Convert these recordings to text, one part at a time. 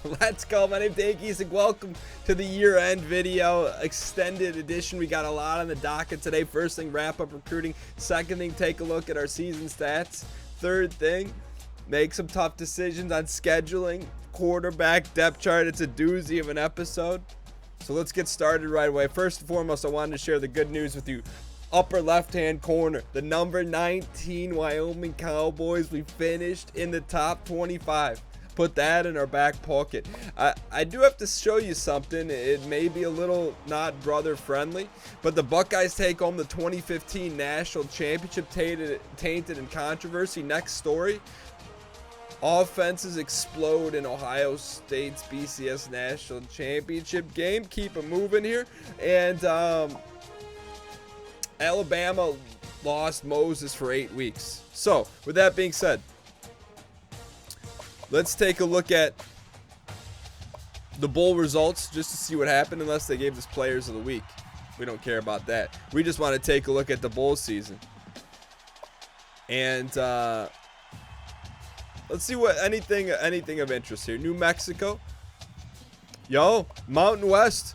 Let's go. My name's Gheesling. Welcome to the year-end video, extended edition. We got a lot on the docket today. First thing, wrap up recruiting. Second thing, take a look at our season stats. Third thing, make some tough decisions on scheduling, quarterback, depth chart. It's a doozy of an episode. So let's get started right away. First and foremost, I wanted to share the good news with you. Upper left-hand corner, the number 19 Wyoming Cowboys. We finished in the top 25. Put that in our back pocket. I do have to show you something. It may be a little not brother friendly, but the Buckeyes take home the 2015 national championship, tainted in controversy. Next story. Offenses explode in Ohio State's BCS national championship game. Keep it moving here. And Alabama lost Moses for 8 weeks. So with that being said, let's take a look at the bowl results just to see what happened, unless they gave us players of the week. We don't care about that. We just want to take a look at the bowl season. And let's see what anything of interest here. New Mexico. Yo, Mountain West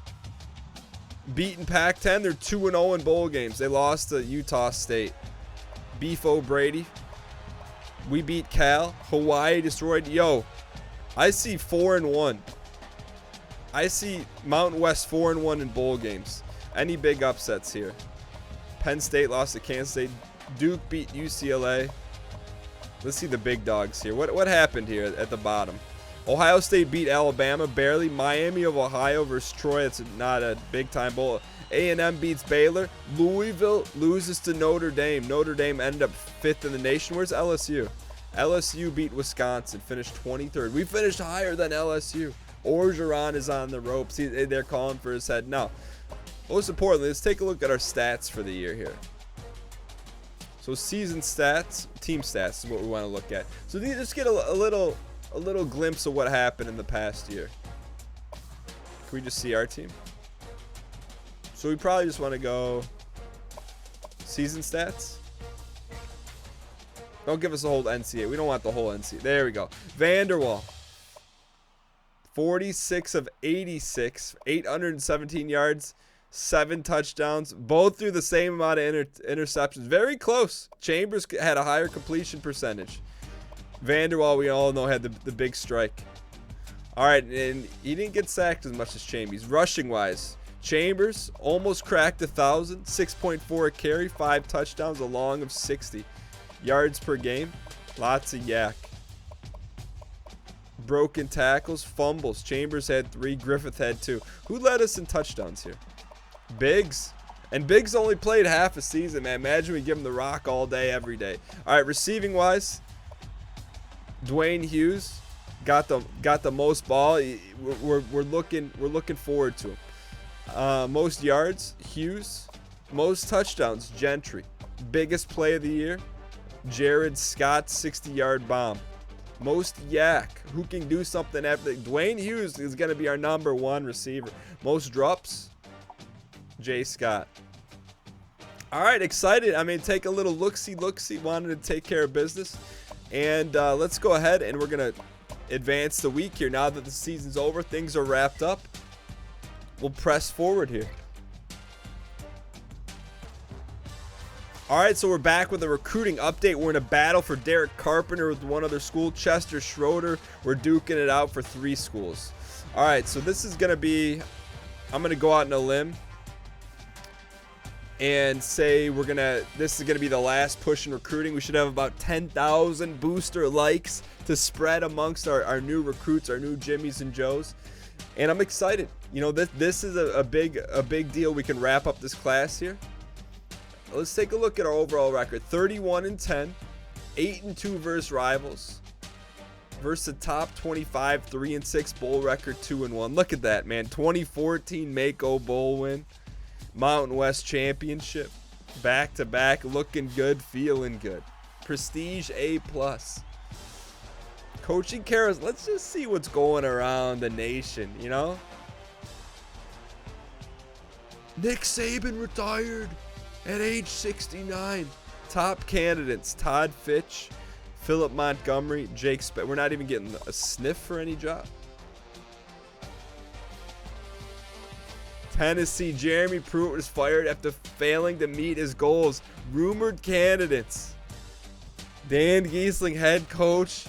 beating Pac-10. They're 2-0 in bowl games. They lost to Utah State. Beef O'Brady. We beat Cal. Hawaii destroyed. Yo, I see 4-1. I see Mountain West 4-1 in bowl games. Any big upsets here? Penn State lost to Kansas State. Duke beat UCLA. Let's see the big dogs here. What happened here at the bottom? Ohio State beat Alabama barely. Miami of Ohio versus Troy. It's not a big-time bowl. A&M beats Baylor. Louisville loses to Notre Dame. Notre Dame ended up 5th in the nation. Where's LSU? LSU beat Wisconsin, finished 23rd. We finished higher than LSU. Orgeron is on the ropes. They're calling for his head. Now, most importantly, let's take a look at our stats for the year here. So season stats, team stats is what we want to look at. So just get a little glimpse of what happened in the past year. Can we just see our team? So we probably just want to go season stats. Don't give us the whole NCAA. We don't want the whole NCAA. There we go. Vanderwall. 46 of 86. 817 yards. 7 touchdowns. Both threw the same amount of interceptions. Very close. Chambers had a higher completion percentage. Vanderwall, we all know, had the big strike. All right, and he didn't get sacked as much as Chambers. Rushing-wise, Chambers almost cracked 1,000, 6.4 a carry, 5 touchdowns, a long of 60 yards per game. Lots of yak. Broken tackles, fumbles. Chambers had 3, Griffith had 2. Who led us in touchdowns here? Biggs. And Biggs only played half a season, man. Imagine we give him the rock all day, every day. All right, receiving-wise, Dwayne Hughes got the most ball. We're looking forward to him. Most yards, Hughes. Most touchdowns, Gentry. Biggest play of the year, Jared Scott, 60-yard bomb. Most yak. Who can do something after? Dwayne Hughes is going to be our number 1 receiver. Most drops, Jay Scott. All right, excited. I mean, take a little look-see. Wanted to take care of business. And let's go ahead and we're going to advance the week here. Now that the season's over, things are wrapped up. We'll press forward here. All right, so we're back with a recruiting update. We're in a battle for Derek Carpenter with one other school, Chester Schroeder. We're duking it out for 3 schools. All right, so this is going to be, I'm going to go out on a limb and say this is going to be the last push in recruiting. We should have about 10,000 booster likes to spread amongst our new recruits, our new Jimmies and Joes. And I'm excited. You know, this is a big deal. We can wrap up this class here. Let's take a look at our overall record. 31-10, 8-2 versus rivals. Versus the top 25, 3-6 bowl record, 2-1. Look at that, man. 2014 Mako Bowl win. Mountain West Championship. Back to back, looking good, feeling good. Prestige A+. Coaching carousel. Let's just see what's going around the nation, you know? Nick Saban retired at age 69. Top candidates: Todd Fitch, Philip Montgomery, Jake We're not even getting a sniff for any job. Tennessee, Jeremy Pruitt was fired after failing to meet his goals. Rumored candidates. Dan Gheesling, head coach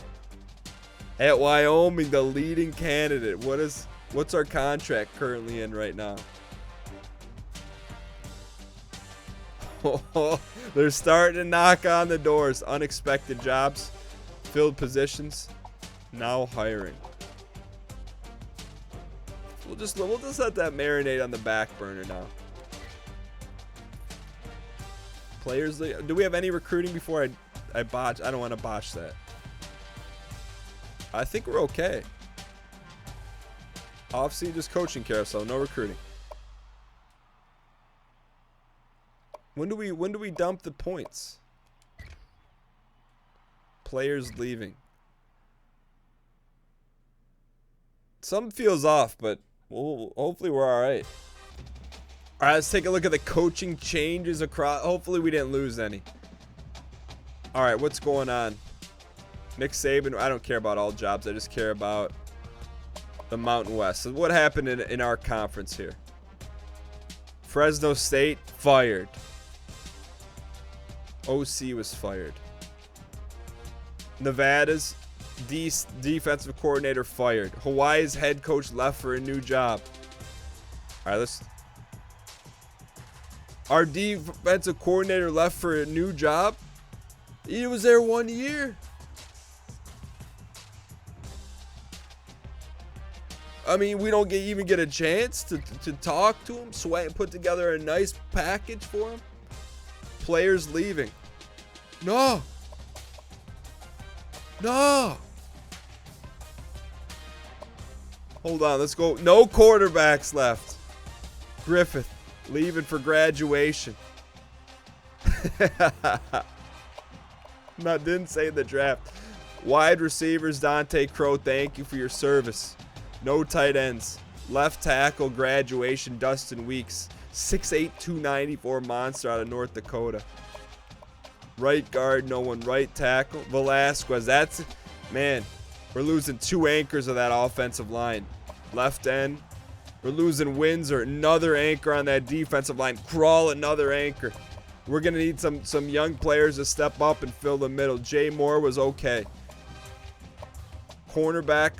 at Wyoming, the leading candidate. What's our contract currently in right now? They're starting to knock on the doors. Unexpected jobs, filled positions, now hiring. We'll just let that marinate on the back burner now. Players, do we have any recruiting before I botch? I don't want to botch that. I think we're okay. Off-season, just coaching carousel, no recruiting. When do we dump the points? Players leaving. Something feels off, but hopefully we're all right. All right, let's take a look at the coaching changes across. Hopefully we didn't lose any. All right, what's going on? Nick Saban. I don't care about all jobs. I just care about the Mountain West. So what happened in our conference here? Fresno State fired. OC was fired. Nevada's defensive coordinator fired. Hawaii's head coach left for a new job. All right, our defensive coordinator left for a new job. He was there 1 year. I mean, we don't even get a chance to talk to him, sweat, and put together a nice package for him. Players leaving. No. Hold on, let's go. No quarterbacks left. Griffith leaving for graduation. Didn't say the draft. Wide receivers, Dante Crow, thank you for your service. No tight ends. Left tackle, graduation, Dustin Weeks. 6'8", 294 monster out of North Dakota. Right guard, no one. Right tackle, Velasquez. Man, we're losing 2 anchors of that offensive line. Left end, we're losing Windsor. Another anchor on that defensive line. Crawl, another anchor. We're going to need some young players to step up and fill the middle. Jay Moore was okay. Cornerback,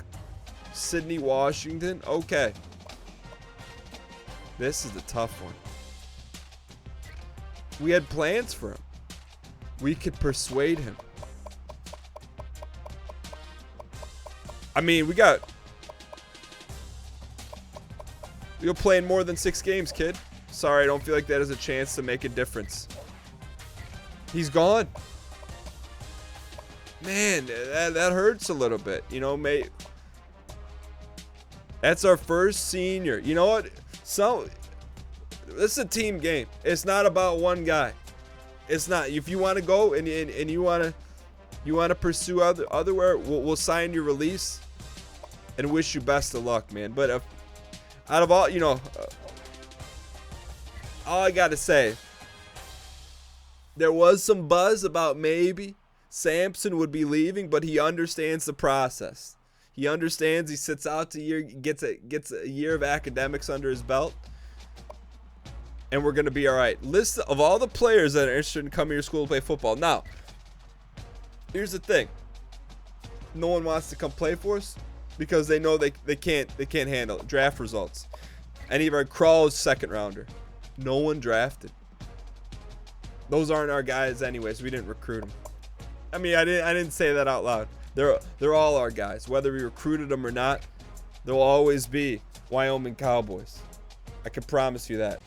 Sydney Washington, okay. This is the tough one. We had plans for him. We could persuade him. I mean, you're playing more than 6 games, kid. Sorry, I don't feel like that has a chance to make a difference. He's gone. Man, that hurts a little bit. You know, mate. That's our first senior. You know what? So, this is a team game. It's not about one guy. It's not. If you want to go and you want to pursue otherwhere, we'll sign your release and wish you best of luck, man. But out of all, all I got to say, there was some buzz about maybe Sampson would be leaving, but he understands the process. He understands. He sits out the year, gets a year of academics under his belt, and we're going to be all right. List of all the players that are interested in coming to your school to play football. Now, here's the thing. No one wants to come play for us because they know they can't handle it. Draft results. Any of our Crawl's second rounder. No one drafted. Those aren't our guys anyways. We didn't recruit them. I mean, I didn't say that out loud. They're all our guys. Whether we recruited them or not, they'll always be Wyoming Cowboys. I can promise you that.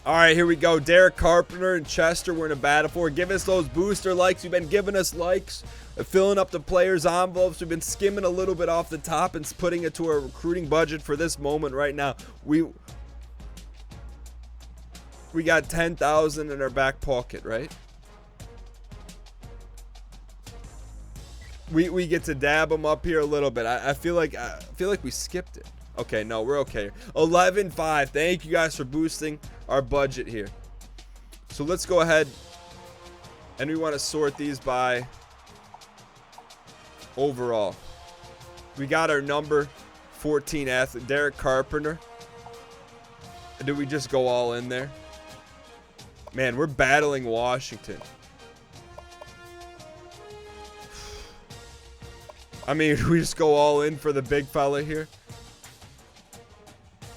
All right, here we go. Derek Carpenter and Chester, we're in a battle for. Give us those booster likes. You've been giving us likes, filling up the players' envelopes. We've been skimming a little bit off the top and putting it to our recruiting budget for this moment right now. We got $10,000 in our back pocket, right? We get to dab them up here a little bit. I feel like we skipped it. Okay, no, we're okay. 11.5. Thank you guys for boosting our budget here. So let's go ahead and we want to sort these by overall. We got our number 14 athlete, Derek Carpenter. Do we just go all in there? Man, we're battling Washington. I mean, we just go all in for the big fella here.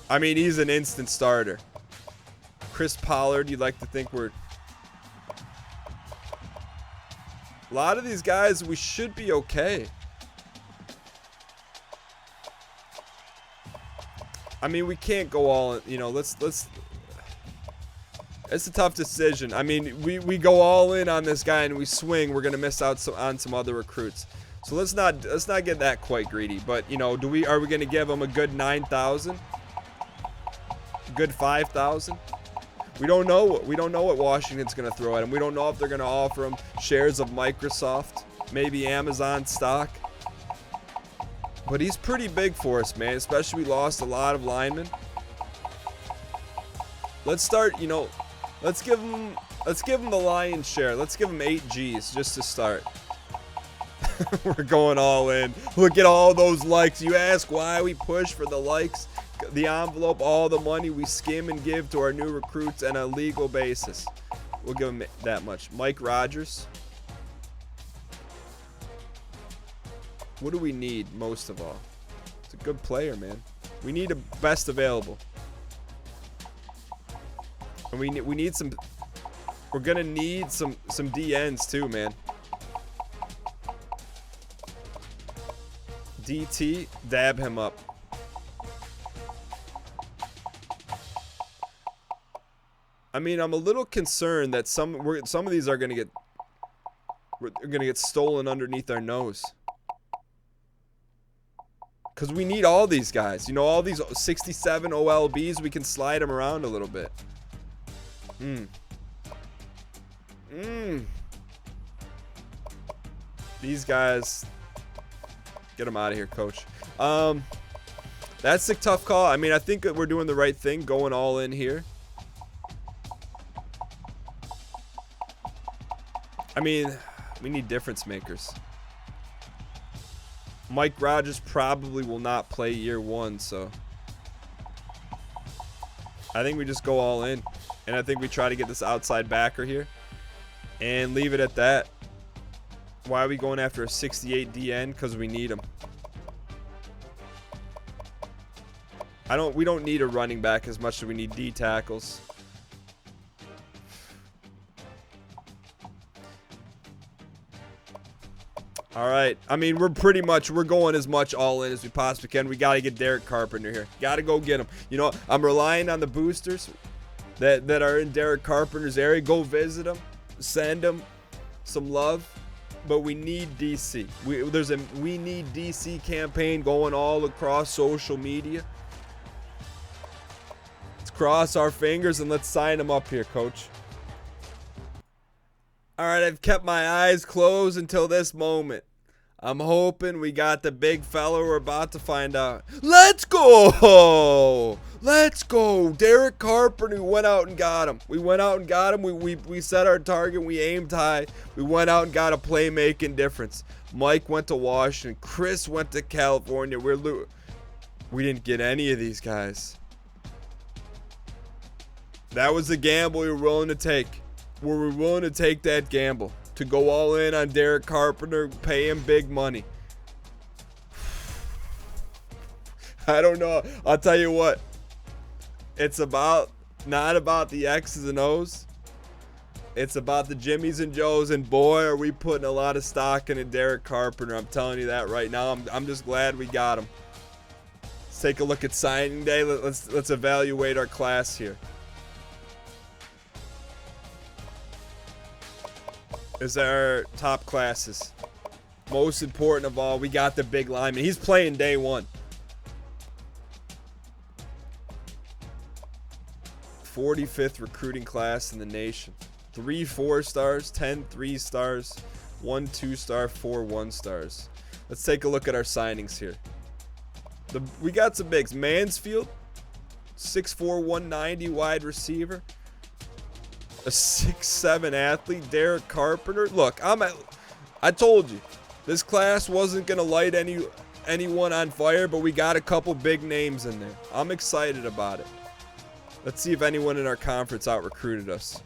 I mean, he's an instant starter. Chris Pollard, you'd like to think we're... A lot of these guys, we should be okay. I mean, we can't go all in, you know, let's it's a tough decision. I mean, we go all in on this guy and we swing, we're going to miss out on some other recruits. So let's not get that quite greedy, but you know, are we going to give him a good 9,000? Good 5,000? We don't know what Washington's going to throw at him. We don't know if they're going to offer him shares of Microsoft, maybe Amazon stock. But he's pretty big for us, man, especially we lost a lot of linemen. Let's start, you know, let's give him the lion's share. Let's give him 8 G's just to start. We're going all in. Look at all those likes. You ask why we push for the likes, the envelope, all the money we skim and give to our new recruits on a legal basis. We'll give him that much. Mike Rogers. What do we need most of all? It's a good player, man. We need a best available. And we need some... We're going to need some DNs too, man. DT, dab him up. I mean, I'm a little concerned that some of these are going to get stolen underneath our nose. Because we need all these guys. You know, all these 67 OLBs, we can slide them around a little bit. These guys, get them out of here, coach. That's a tough call. I mean, I think that we're doing the right thing going all in here. I mean, we need difference makers. Mike Rogers probably will not play year 1, so I think we just go all in. And I think we try to get this outside backer here and leave it at that. Why are we going after a 68 DN? Because we need him. We don't need a running back as much as we need D tackles. All right. I mean, we're going as much all in as we possibly can. We got to get Derek Carpenter here. Got to go get him. You know, I'm relying on the boosters that are in Derek Carpenter's area. Go visit him. Send him some love. But we need DC. We need DC campaign going all across social media. Let's cross our fingers and let's sign him up here, coach. All right, I've kept my eyes closed until this moment. I'm hoping we got the big fella we're about to find out. Let's go! Let's go! Derek Carpenter went out and got him. We went out and got him. We set our target. We aimed high. We went out and got a playmaking difference. Mike went to Washington. Chris went to California. We didn't get any of these guys. That was the gamble we were willing to take. Were we willing to take that gamble? To go all in on Derek Carpenter, pay him big money? I don't know. I'll tell you what. It's not about the X's and O's. It's about the Jimmys and Joes, and boy, are we putting a lot of stock into Derek Carpenter. I'm telling you that right now. I'm just glad we got him. Let's take a look at signing day. Let's evaluate our class here. Is our top classes. Most important of all, we got the big lineman. He's playing day 1. 45th recruiting class in the nation. 3 4-stars, 10 3-stars, 1 2-star, 4 1-stars. Let's take a look at our signings here. We got some bigs. Mansfield, 6'4", 190 wide receiver. A 6'7" athlete, Derek Carpenter. Look, I told you, this class wasn't gonna light anyone on fire, but we got a couple big names in there. I'm excited about it. Let's see if anyone in our conference out-recruited us.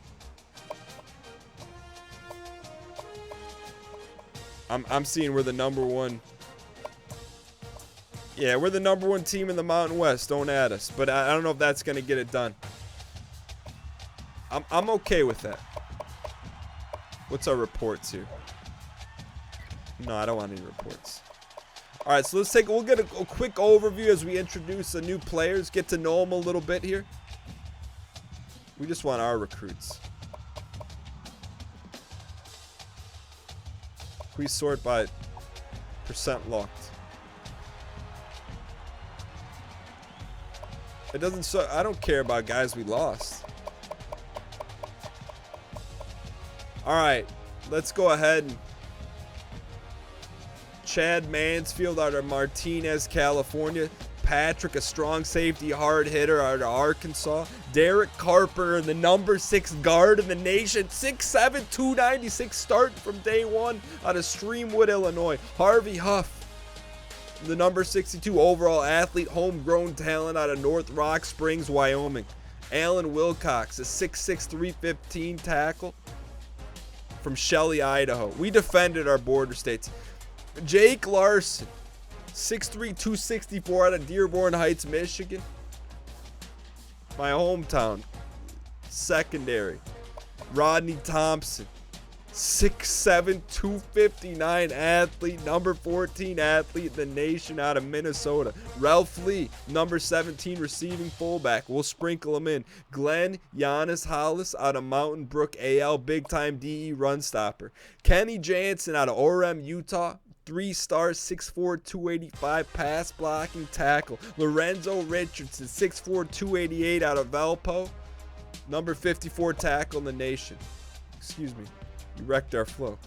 I'm seeing we're the #1. Yeah, we're the #1 team in the Mountain West. Don't add us. But I don't know if that's going to get it done. I'm okay with that. What's our reports here? No, I don't want any reports. All right, so we'll get a quick overview as we introduce the new players, get to know them a little bit here. We just want our recruits. We sort by percent locked. It doesn't so I don't care about guys we lost. All right, let's go ahead and Chad Mansfield out of Martinez, California. Patrick, a strong safety, hard hitter out of Arkansas. Derek Carpenter, the #6 guard in the nation. 6'7", 296 start from day one out of Streamwood, Illinois. Harvey Huff, the #62 overall athlete, homegrown talent out of North Rock Springs, Wyoming. Alan Wilcox, a 6'6", 315 tackle from Shelley, Idaho. We defended our border states. Jake Larson, 6'3", 264 out of Dearborn Heights, Michigan. My hometown. Secondary. Rodney Thompson, 6'7", 259 athlete, #14 athlete in the nation out of Minnesota. Ralph Lee, #17 receiving fullback. We'll sprinkle him in. Glenn Giannis Hollis out of Mountain Brook, AL, big time DE run stopper. Kenny Jansen out of Orem, Utah. 3-star, 6'4", 285 pass blocking tackle. Lorenzo Richardson, 6'4", 288 out of Valpo. #54 tackle in the nation. Excuse me. You wrecked our flow.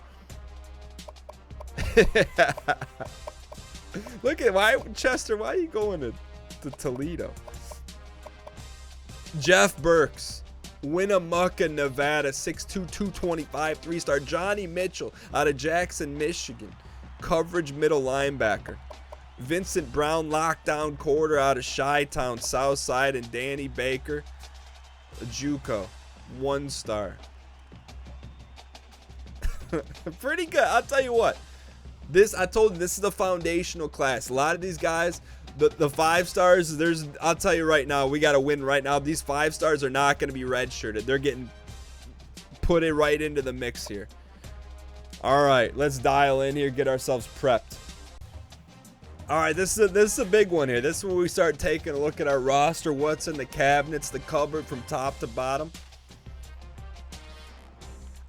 Look at Chester, why are you going to Toledo? Jeff Burks, Winnemucca, Nevada, 6'2", 225, 3-star. Johnny Mitchell out of Jackson, Michigan. Coverage middle linebacker. Vincent Brown, lockdown quarter out of Chi-Town, Southside, and Danny Baker, a JUCO, 1-star. Pretty good. I'll tell you what. I told you this is the foundational class. A lot of these guys, the 5-stars, I'll tell you right now, we got to win right now. These 5-stars are not going to be redshirted. They're getting put it right into the mix here. All right, let's dial in here, get ourselves prepped. All right, this is a big one here. This is when we start taking a look at our roster, what's in the cabinets, the cupboard from top to bottom.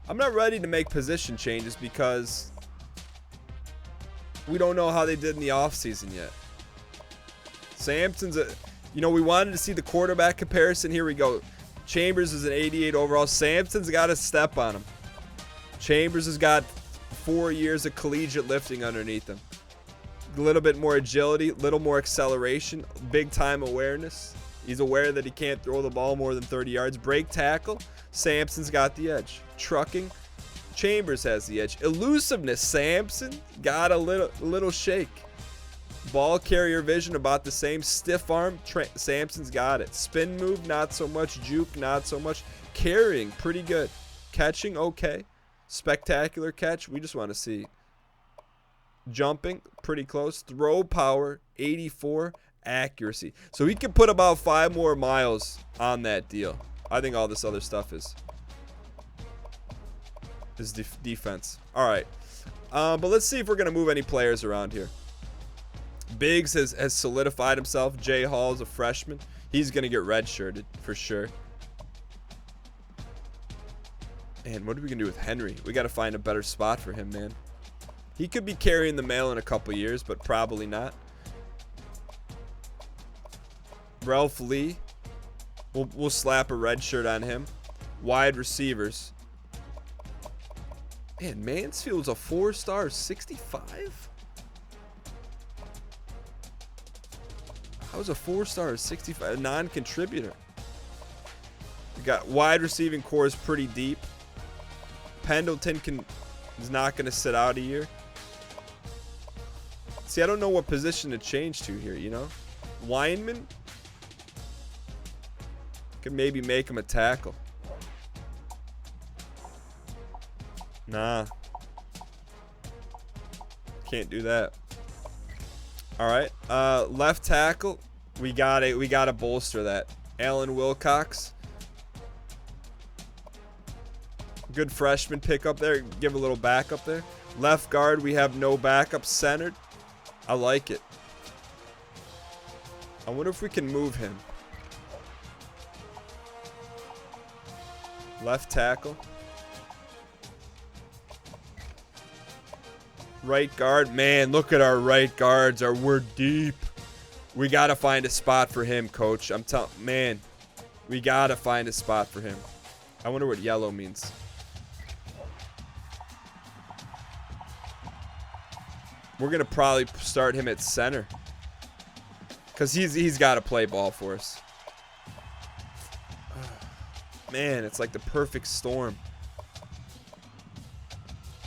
I'm not ready to make position changes because we don't know how they did in the offseason yet. Sampson's we wanted to see the quarterback comparison. Here we go. Chambers is an 88 overall. Sampson's got a step on him. Chambers has got 4 years of collegiate lifting underneath him. A little bit more agility, a little more acceleration, big time awareness. He's aware that he can't throw the ball more than 30 yards. Break tackle, Sampson's got the edge. Trucking, Chambers has the edge. Elusiveness, Sampson got a little shake. Ball carrier vision, about the same. Stiff arm, Sampson's got it. Spin move, not so much. Juke, not so much. Carrying, pretty good. Catching, okay. Spectacular catch, we just want to see. Jumping, pretty close. Throw power, 84. Accuracy. So he can put about 5 more miles on that deal. I think all this other stuff is defense. All right. But let's see if we're going to move any players around here. Biggs has solidified himself. Jay Hall's a freshman. He's going to get redshirted for sure. Man, what are we going to do with Henry? We got to find a better spot for him, man. He could be carrying the mail in a couple years, but probably not. Ralph Lee. We'll slap a red shirt on him. Wide receivers. Man, Mansfield's a 4-star, 65? How's a 4-star, 65? A non-contributor. We got wide receiving core is pretty deep. Pendleton is not going to sit out a year. See, I don't know what position to change to here, you know? Weinman. Could maybe make him a tackle. Nah. Can't do that. All right. Left tackle. We gotta bolster that. Alan Wilcox. Good freshman pick up there. Give a little backup there. Left guard, we have no backup centered. I like it. I wonder if we can move him. Left tackle. Right guard. Man, look at our right guards. We're deep. We got to find a spot for him, coach. I'm telling, man, we got to find a spot for him. I wonder what yellow means. We're going to probably start him at center. Because he's got to play ball for us. Man, it's like the perfect storm.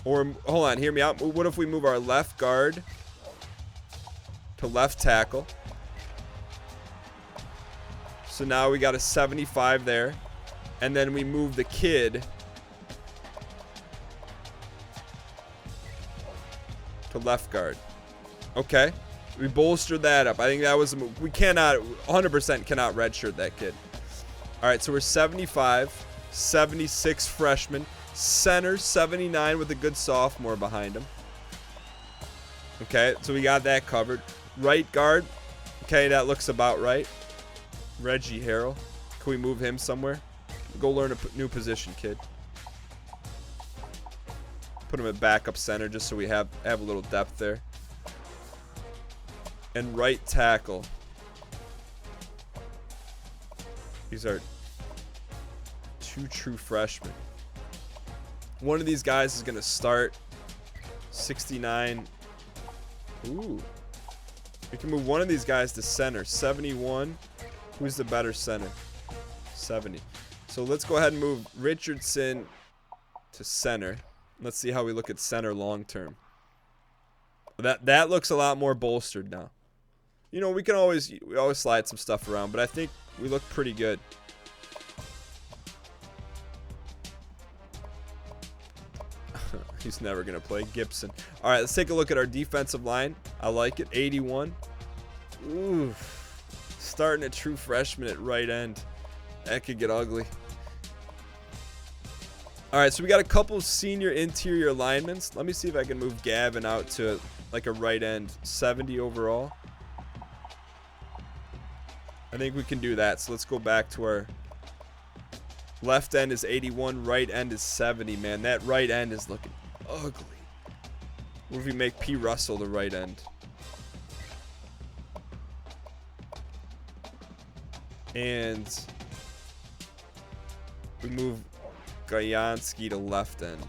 Or, hold on, hear me out. What if we move our left guard to left tackle? So now we got a 75 there. And then we move the kid to left guard. Okay. We bolstered that up. I think that was a move. We cannot, 100% cannot redshirt that kid. All right, so we're 75, 76 freshman. Center, 79 with a good sophomore behind him. Okay, so we got that covered. Right guard. Okay, that looks about right. Reggie Harrell. Can we move him somewhere? Go learn a new position, kid. Put him at backup center just so we have a little depth there. And right tackle. These are two true freshmen. One of these guys is going to start. 69. Ooh. We can move one of these guys to center. 71. Who's the better center? 70. So let's go ahead and move Richardson to center. Let's see how we look at center long term. That looks a lot more bolstered now. You know, we always slide some stuff around, but I think we look pretty good. He's never going to play. Gibson. All right, let's take a look at our defensive line. I like it. 81. Ooh. Starting a true freshman at right end. That could get ugly. All right, so we got a couple senior interior linemen. Let me see if I can move Gavin out to like a right end. 70 overall. I think we can do that. So let's go back to our left end is 81. Right end is 70, man. That right end is looking ugly. What if we make P. Russell the right end? And we move Gayansky to left end.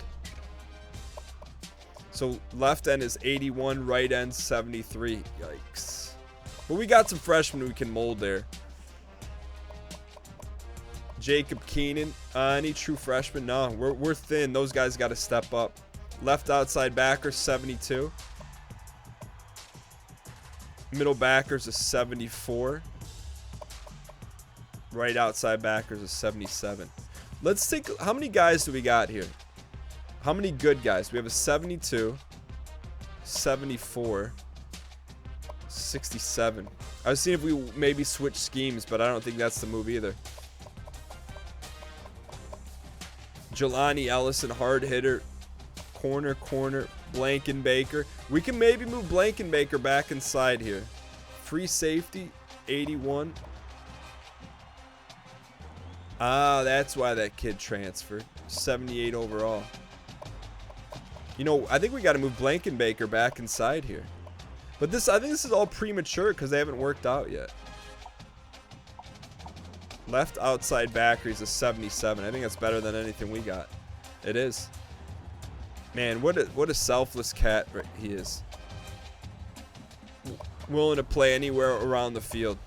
So left end is 81, right end 73. Yikes. But we got some freshmen we can mold there. Jacob Keenan. Any true freshmen? No, we're thin. Those guys got to step up. Left outside backer 72. Middle backers is 74. Right outside backers is 77. Let's think. How many guys do we got here? How many good guys? We have a 72, 74, 67. I was seeing if we maybe switch schemes, but I don't think that's the move either. Jelani Ellison, hard hitter. Corner. Blankenbaker. We can maybe move Blankenbaker back inside here. Free safety, 81. Ah, that's why that kid transferred. 78 overall. You know, I think we got to move Blankenbaker back inside here. But I think this is all premature because they haven't worked out yet. Left outside backer, he's a 77. I think that's better than anything we got. It is. Man, what a selfless cat he is. Willing to play anywhere around the field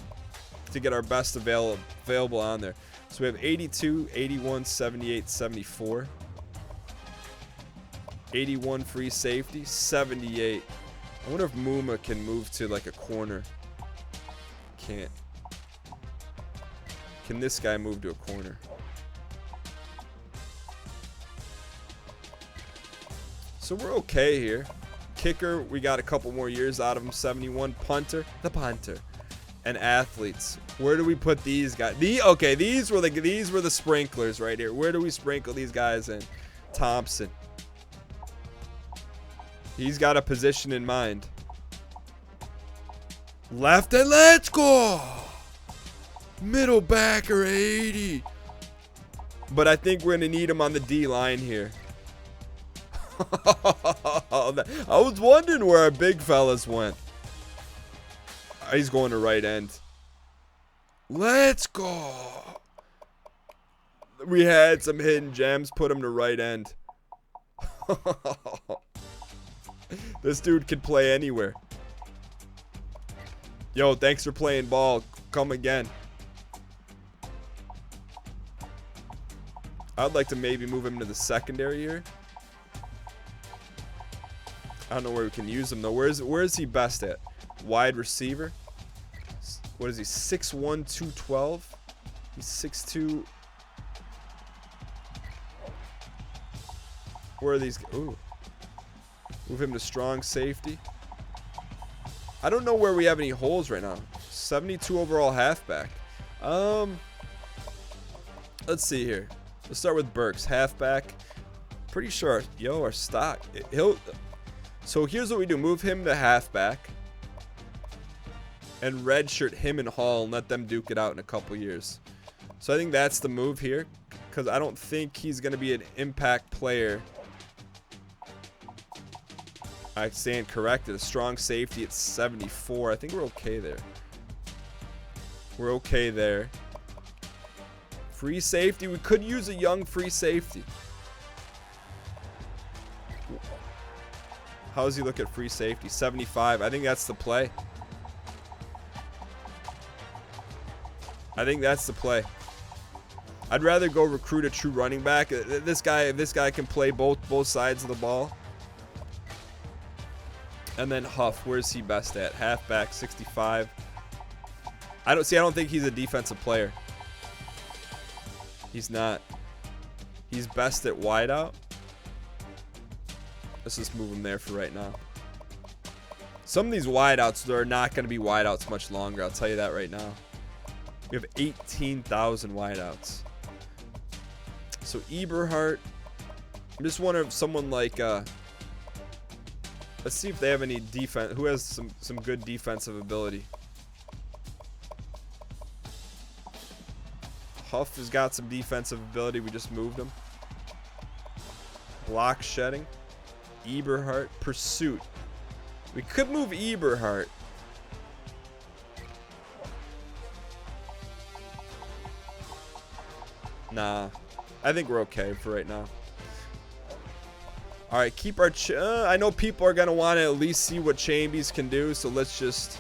to get our best available on there. So we have 82, 81, 78, 74. 81 free safety, 78. I wonder if Muma can move to like a corner. Can't. Can this guy move to a corner? So we're okay here. Kicker, we got a couple more years out of him. 71. Punter, the punter. And athletes. Where do we put these guys? Okay, these were the sprinklers right here. Where do we sprinkle these guys in? Thompson. He's got a position in mind. Left and let's go. Middle backer 80. But I think we're gonna need him on the D line here. I was wondering where our big fellas went. He's going to right end. Let's go. We had some hidden gems. Put him to right end. This dude can play anywhere. Yo, thanks for playing ball. Come again. I'd like to maybe move him to the secondary here. I don't know where we can use him though. Where is he best at? Wide receiver. What is he? 6'1", 212. He's 6'2". Where are these? Ooh. Move him to strong safety. I don't know where we have any holes right now. 72 overall halfback. Let's see here. Let's start with Burks, halfback. Pretty sure, our stock. So here's what we do. Move him to halfback. And redshirt him and Hall and let them duke it out in a couple years. So I think that's the move here. Because I don't think he's going to be an impact player. I stand corrected. A strong safety at 74. I think we're okay there. We're okay there. Free safety. We could use a young free safety. How does he look at free safety? 75. I think that's the play. I think that's the play. I'd rather go recruit a true running back. This guy can play both sides of the ball. And then Huff, where's he best at? Halfback, 65. I don't think he's a defensive player. He's not. He's best at wideout. Let's just move him there for right now. Some of these wideouts are not going to be wideouts much longer. I'll tell you that right now. We have 18,000 wideouts. So Eberhardt. I'm just wondering if someone like let's see if they have any defense. Who has some good defensive ability? Huff has got some defensive ability. We just moved him. Block shedding. Eberhardt. Pursuit. We could move Eberhardt. Nah. I think we're okay for right now. Alright, keep our... I know people are going to want to at least see what Chambies can do, so let's just...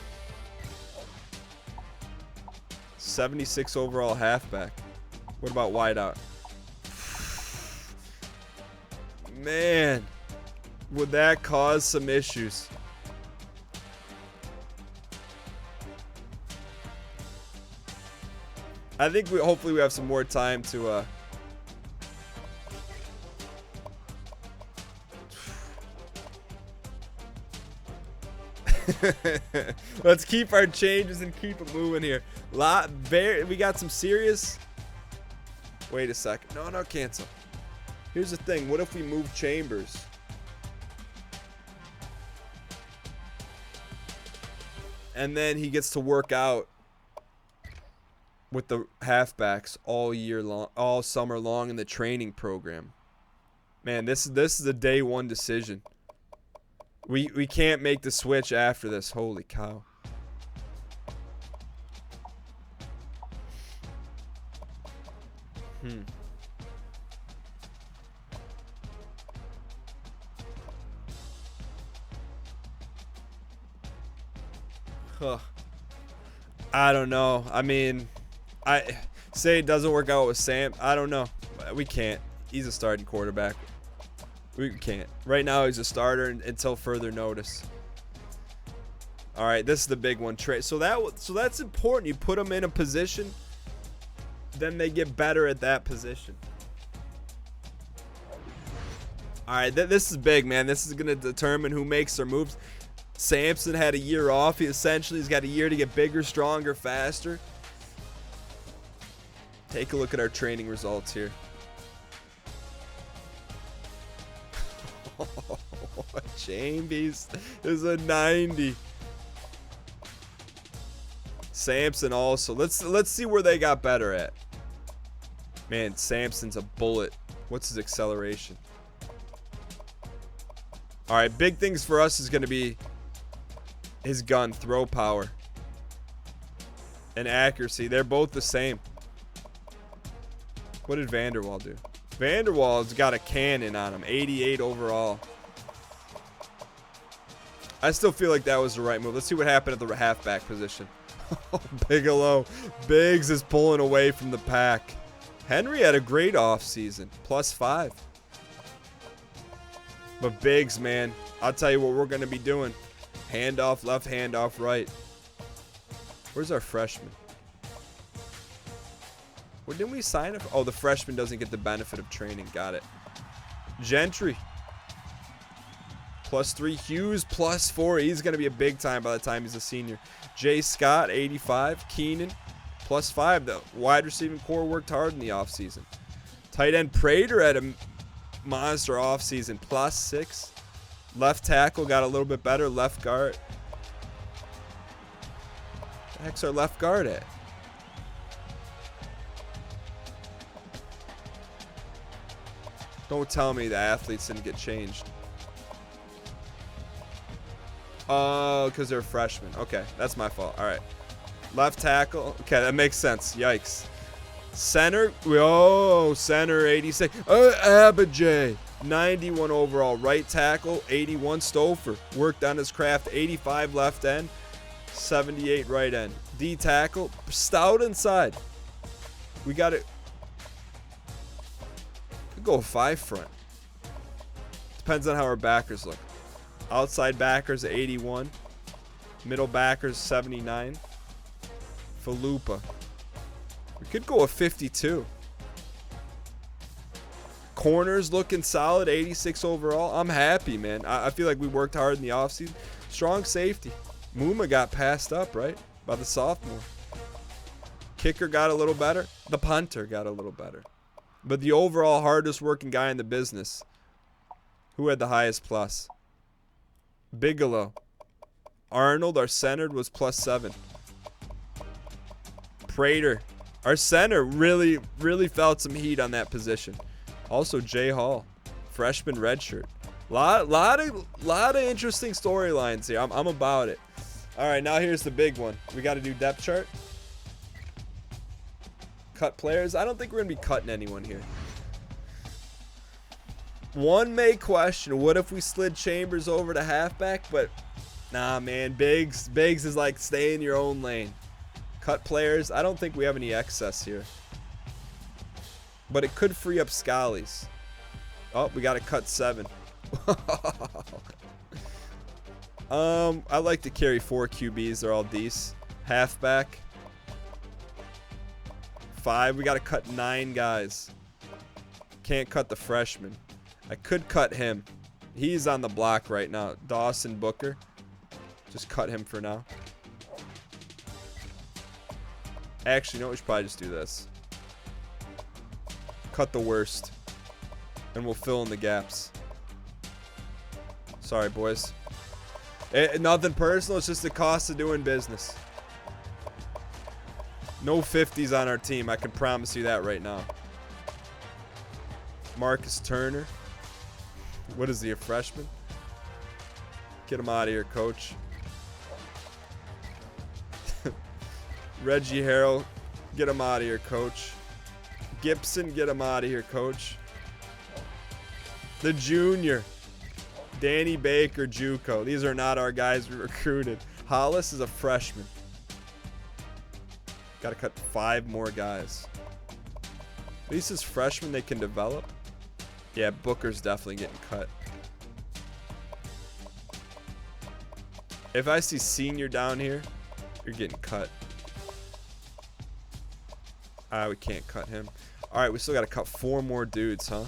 76 overall halfback. What about wideout? Man. Would that cause some issues? I think hopefully we have some more time to... Let's keep our changes and keep it moving here. We got some serious... Wait a second. No, cancel. Here's the thing. What if we move Chambers? And then he gets to work out with the halfbacks all year long, all summer long in the training program. Man, this is a day one decision. We can't make the switch after this. Holy cow. Huh. I don't know. I mean, I say it doesn't work out with Sam. I don't know. We can't. He's a starting quarterback. We can't. Right now, he's a starter until further notice. All right, this is the big one. So that's important. You put him in a position then they get better at that position. All right, this is big, man. This is going to determine who makes their moves. Samson had a year off. He's got a year to get bigger, stronger, faster. Take a look at our training results here. Chambies is a 90. Samson also. Let's see where they got better at. Man, Samson's a bullet. What's his acceleration? All right, big things for us is going to be his gun throw power and accuracy. They're both the same. What did Vanderwall do? Vanderwall's got a cannon on him. 88 overall. I still feel like that was the right move. Let's see what happened at the halfback position. Bigelow. Biggs is pulling away from the pack. Henry had a great offseason. +5. But Biggs, man, I'll tell you what we're going to be doing. Handoff left, handoff right. Where's our freshman? Well, didn't we sign him? Oh, the freshman doesn't get the benefit of training. Got it. Gentry. +3. Hughes +4. He's going to be a big time by the time he's a senior. Jay Scott, 85. Keenan, +5. The wide receiving core worked hard in the offseason. Tight end Prater had a monster offseason. +6. Left tackle got a little bit better. Left guard. The heck's our left guard at? Don't tell me the athletes didn't get changed. Oh, because they're freshmen. Okay, that's my fault. All right. Left tackle. Okay, that makes sense. Yikes. Center. Oh, center 86. Abijay. 91 overall. Right tackle. 81. Stouffer. Worked on his craft. 85 left end. 78 right end. D tackle. Stout inside. We got it. Could go 5 front. Depends on how our backers look. Outside backers 81. Middle backers 79. Falupa. We could go a 52. Corners looking solid. 86 overall. I'm happy, man. I feel like we worked hard in the offseason. Strong safety. Muma got passed up, right? By the sophomore. Kicker got a little better. The punter got a little better. But the overall hardest working guy in the business. Who had the highest plus? Bigelow. Arnold, our center, was +7. Prater. Our center really felt some heat on that position. Also, Jay Hall. Freshman redshirt. Lot of interesting storylines here. I'm about it. All right, now here's the big one. We got to do depth chart. Cut players. I don't think we're going to be cutting anyone here. One may question, what if we slid Chambers over to halfback? But nah, man, Biggs is like, stay in your own lane. Cut players. I don't think we have any excess here. But it could free up Scallies. Oh, we got to cut 7. I like to carry 4 QBs. They're all decent. Halfback. 5. We got to cut 9 guys. Can't cut the freshman. I could cut him. He's on the block right now. Dawson Booker. Just cut him for now. Actually, no, we should probably just do this. Cut the worst. And we'll fill in the gaps. Sorry, boys. Nothing personal. It's just the cost of doing business. No 50s on our team. I can promise you that right now. Marcus Turner. What is he, a freshman? Get him out of here, coach. Reggie Harrell. Get him out of here, coach. Gibson, get him out of here, coach. The junior. Danny Baker, JUCO. These are not our guys we recruited. Hollis is a freshman. Got to cut 5 more guys. At least as freshmen they can develop. Yeah, Booker's definitely getting cut. If I see senior down here, you're getting cut. We can't cut him. All right, we still got to cut 4 more dudes, huh?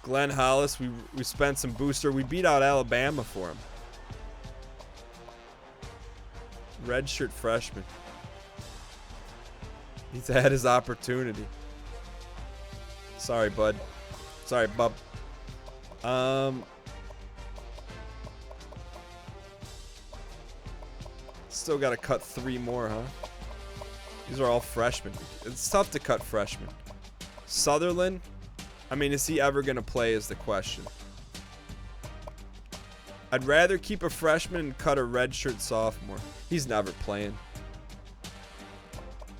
Glenn Hollis, we spent some booster. We beat out Alabama for him. Redshirt freshman. He's had his opportunity. Sorry, bud. Sorry, bub. Still got to cut 3 more, huh? These are all freshmen. It's tough to cut freshmen. Sutherland, I mean, is he ever going to play is the question. I'd rather keep a freshman and cut a redshirt sophomore. He's never playing.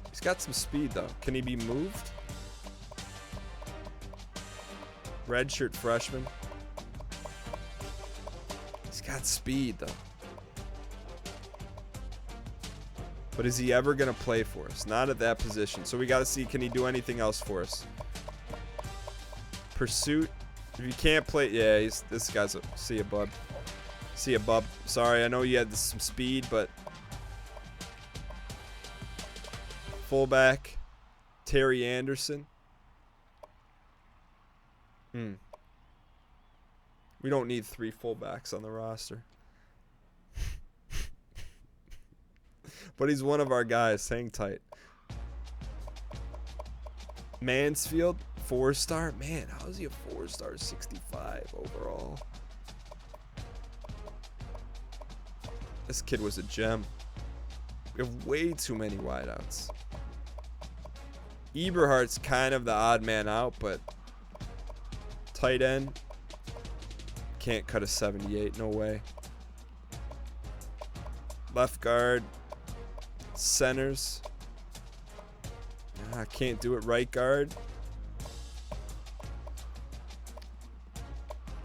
He's got some speed, though. Can he be moved? Redshirt freshman. He's got speed, though. But is he ever going to play for us? Not at that position. So we got to see, can he do anything else for us? Pursuit. If you can't play, yeah, this guy's see ya, bub. See ya, bub. Sorry, I know you had some speed, but fullback Terry Anderson. We don't need 3 fullbacks on the roster. But he's one of our guys. Hang tight. Mansfield, 4-star. Man, how is he a 4-star? 65 overall. This kid was a gem. We have way too many wideouts. Eberhardt's kind of the odd man out, but tight end. Can't cut a 78. No way. Left guard. Centers. I can't do it. Right guard.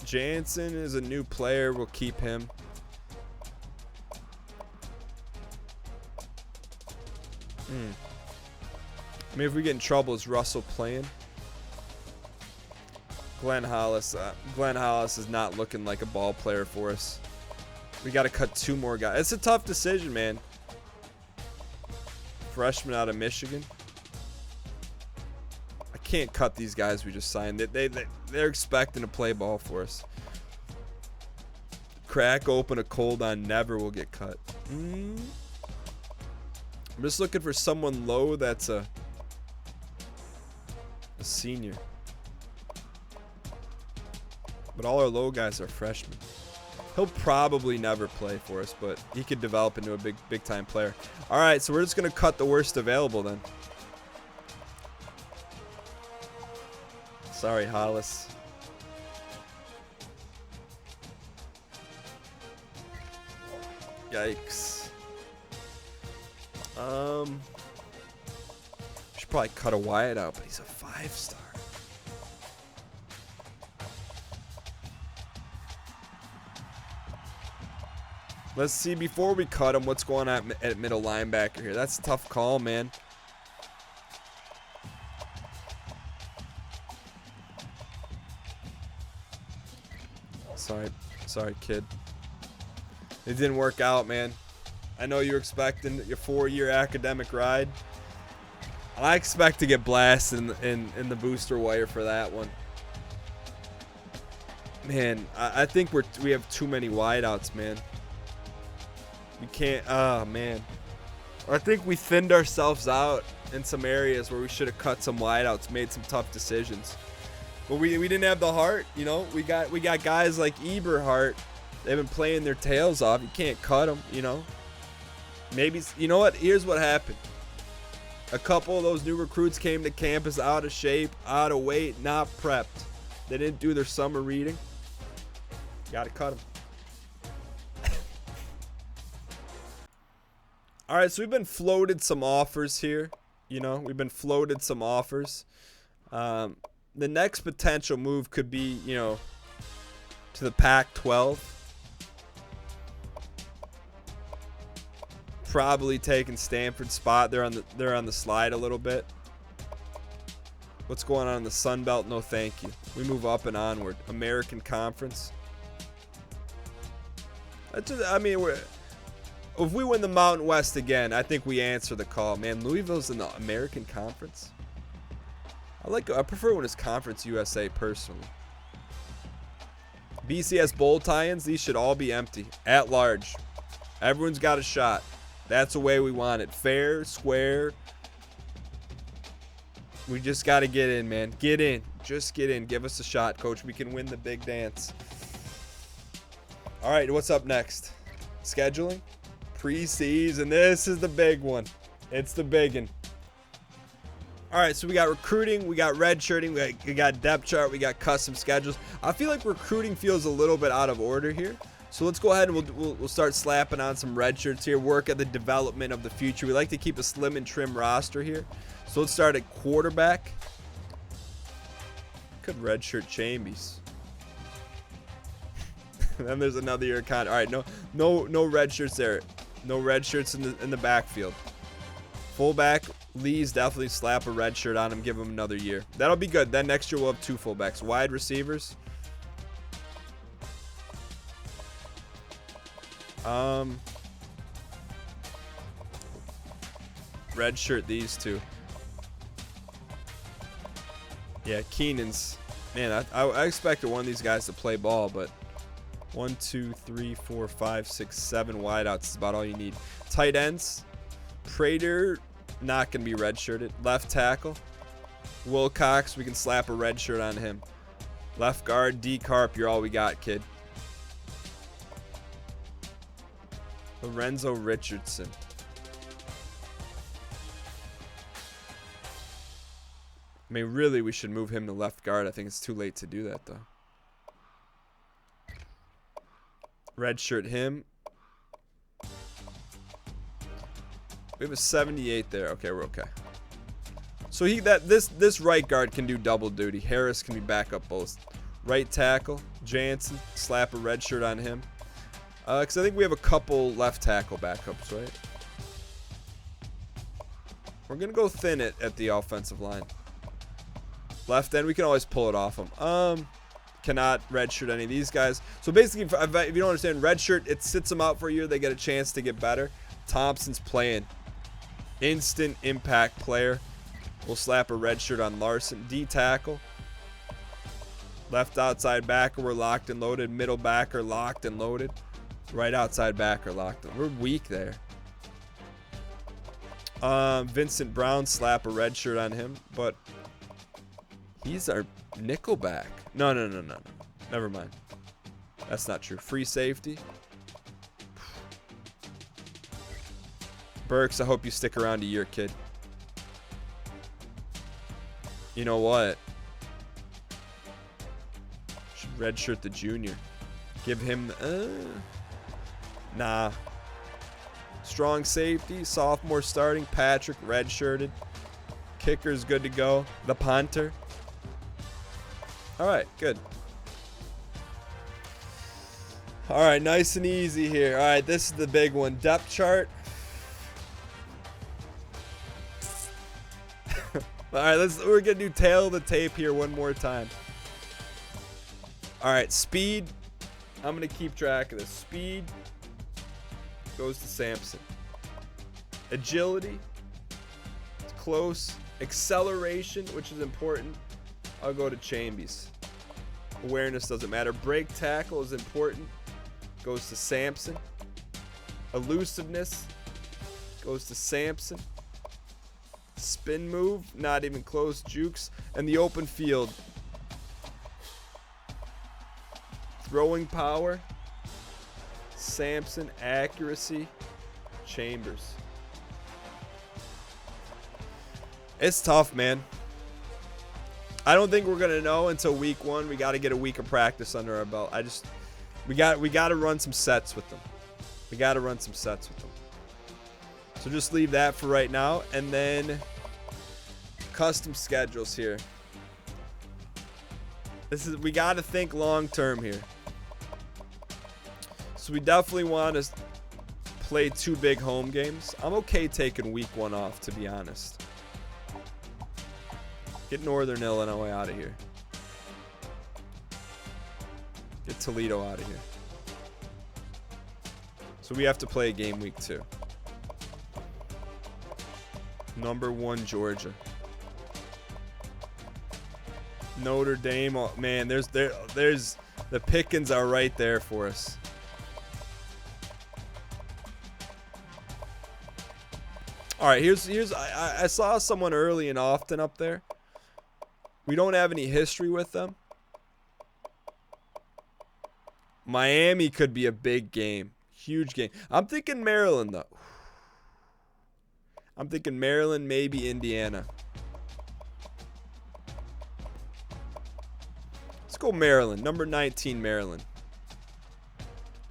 Jansen is a new player. We'll keep him. I mean, if we get in trouble, is Russell playing? Glenn Hollis. Glenn Hollis is not looking like a ball player for us. We got to cut 2 more guys. It's a tough decision, man. Freshman out of Michigan. I can't cut these guys we just signed. They're expecting to play ball for us. Crack open a cold on never will get cut. I'm just looking for someone low that's a senior. But all our low guys are freshmen. He'll probably never play for us, but he could develop into a big time player. All right, so we're just going to cut the worst available then. Sorry, Hollis. Yikes. Should probably cut a Wyatt out, but he's a 5-star. Let's see, before we cut him, what's going on at middle linebacker here. That's a tough call, man. Sorry, kid. It didn't work out, man. I know you're expecting your 4-year academic ride. I expect to get blasted in the booster wire for that one. Man, I think we have too many wideouts, man. We can't. Oh, man. I think we thinned ourselves out in some areas where we should have cut some wideouts, made some tough decisions. But we didn't have the heart, you know. We got guys like Eberhardt. They've been playing their tails off. You can't cut them, you know. Maybe, you know what? Here's what happened. A couple of those new recruits came to campus out of shape, out of weight, not prepped. They didn't do their summer reading. Got to cut them. All right, so we've been floated some offers here. You know, we've been floated some offers. The next potential move could be, you know, to the Pac-12. Probably taking Stanford's spot. They're on the slide a little bit. What's going on in the Sun Belt? No, thank you. We move up and onward. American Conference. I mean, If we win the Mountain West again, I think we answer the call. Man, Louisville's in the American Conference. I prefer when it's Conference USA personally. BCS bowl tie-ins, these should all be empty. At large. Everyone's got a shot. That's the way we want it. Fair, square. We just got to get in, man. Get in. Just get in. Give us a shot, coach. We can win the big dance. All right, what's up next? Scheduling? Preseason. This is the big one. It's the big one. All right, so we got recruiting, we got redshirting, we got depth chart, we got custom schedules. I feel like recruiting feels a little bit out of order here. So let's go ahead and we'll start slapping on some red shirts here, work at the development of the future. We like to keep a slim and trim roster here. So let's start at quarterback. Could redshirt Chambies. Then there's another year of contract. All right, no red shirts there. No red shirts in the backfield. Fullback, Lee's definitely slap a red shirt on him, give him another year. That'll be good. Then next year we'll have 2 fullbacks. Wide receivers. Red shirt these 2. Yeah, Keenan's. Man, I expected one of these guys to play ball, but 1, 2, 3, 4, 5, 6, 7 wideouts is about all you need. Tight ends. Prater, not going to be redshirted. Left tackle. Wilcox, we can slap a red shirt on him. Left guard, D. Carp, you're all we got, kid. Lorenzo Richardson. I mean, really, we should move him to left guard. I think it's too late to do that, though. Redshirt him. We have a 78 there. Okay, we're okay. So this right guard can do double duty. Harris can be back up both. Right tackle, Jansen, slap a red shirt on him. Because I think we have a couple left tackle backups, right? We're going to go thin at the offensive line. Left end, we can always pull it off them. Cannot redshirt any of these guys. So basically, if you don't understand, redshirt, it sits them out for a year. They get a chance to get better. Thompson's playing. Instant impact player. We'll slap a red shirt on Larson. D tackle. Left outside backer, we're locked and loaded. Middle backer, locked and loaded. Right outside backer, locked. We're weak there. Vincent Brown, slap a red shirt on him, but he's our nickel back. No. Never mind. That's not true. Free safety. Burks, I hope you stick around a year, kid. You know what? Should redshirt the junior. Give him nah. Strong safety, sophomore starting. Patrick, redshirted. Kicker's good to go. The punter. All right, good. All right, nice and easy here. All right, this is the big one. Depth chart. All right, we're gonna do tail of the tape here one more time. All right, speed. I'm gonna keep track of this. Speed goes to Sampson. Agility, it's close. Acceleration, which is important, I'll go to Chambies. Awareness doesn't matter. Break tackle is important, goes to Sampson. Elusiveness goes to Sampson. Spin move, not even close. Jukes. And the open field. Throwing power. Sampson. Accuracy. Chambers. It's tough, man. I don't think we're going to know until week 1. We got to get a week of practice under our belt. We got to run some sets with them. So just leave that for right now. And then custom schedules here. We got to think long term here. So we definitely want to play 2 big home games. I'm okay taking week 1 off, to be honest. Get Northern Illinois out of here. Get Toledo out of here. So we have to play a game week 2. Number 1, Georgia. Notre Dame. Oh, man, there's the pickings are right there for us. All right, I saw someone early and often up there. We don't have any history with them. Miami could be a big game. Huge game. I'm thinking Maryland, though. I'm thinking Maryland, maybe Indiana. Let's go Maryland. Number 19, Maryland.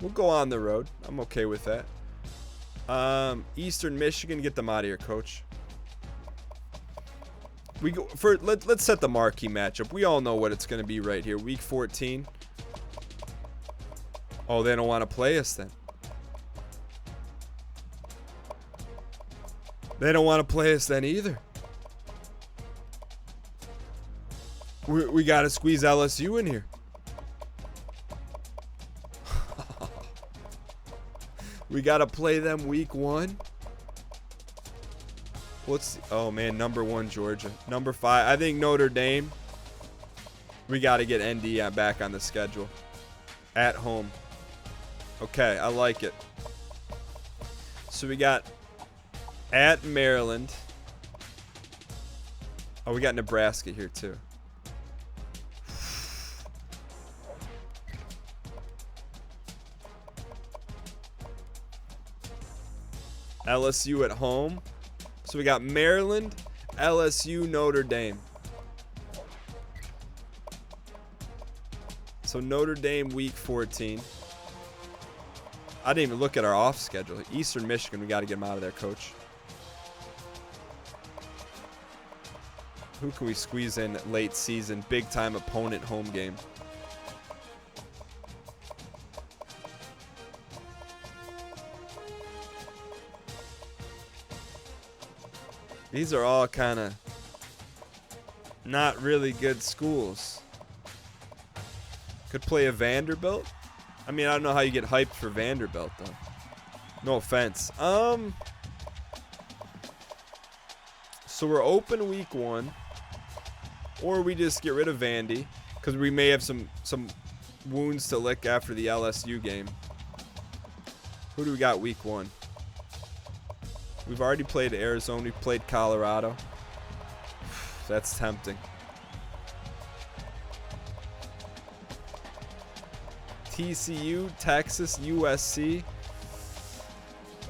We'll go on the road. I'm okay with that. Eastern Michigan, get them out of here, coach. Let's set the marquee matchup. We all know what it's going to be right here. Week 14. Oh, they don't want to play us then. They don't want to play us then either. We got to squeeze LSU in here. We got to play them week 1. Oh, man, number 1, Georgia. Number 5, I think Notre Dame. We got to get ND back on the schedule. At home. Okay, I like it. So we got at Maryland. Oh, we got Nebraska here too. LSU at home. So we got Maryland, LSU, Notre Dame. So Notre Dame week 14. I didn't even look at our off schedule. Eastern Michigan, we got to get them out of there, coach. Who can we squeeze in late season? Big time opponent home game. These are all kind of not really good schools. Could play a Vanderbilt. I mean, I don't know how you get hyped for Vanderbilt, though. No offense. So we're open week 1. Or we just get rid of Vandy. Because we may have some wounds to lick after the LSU game. Who do we got week 1? We've already played Arizona. We've played Colorado. That's tempting. TCU, Texas, USC.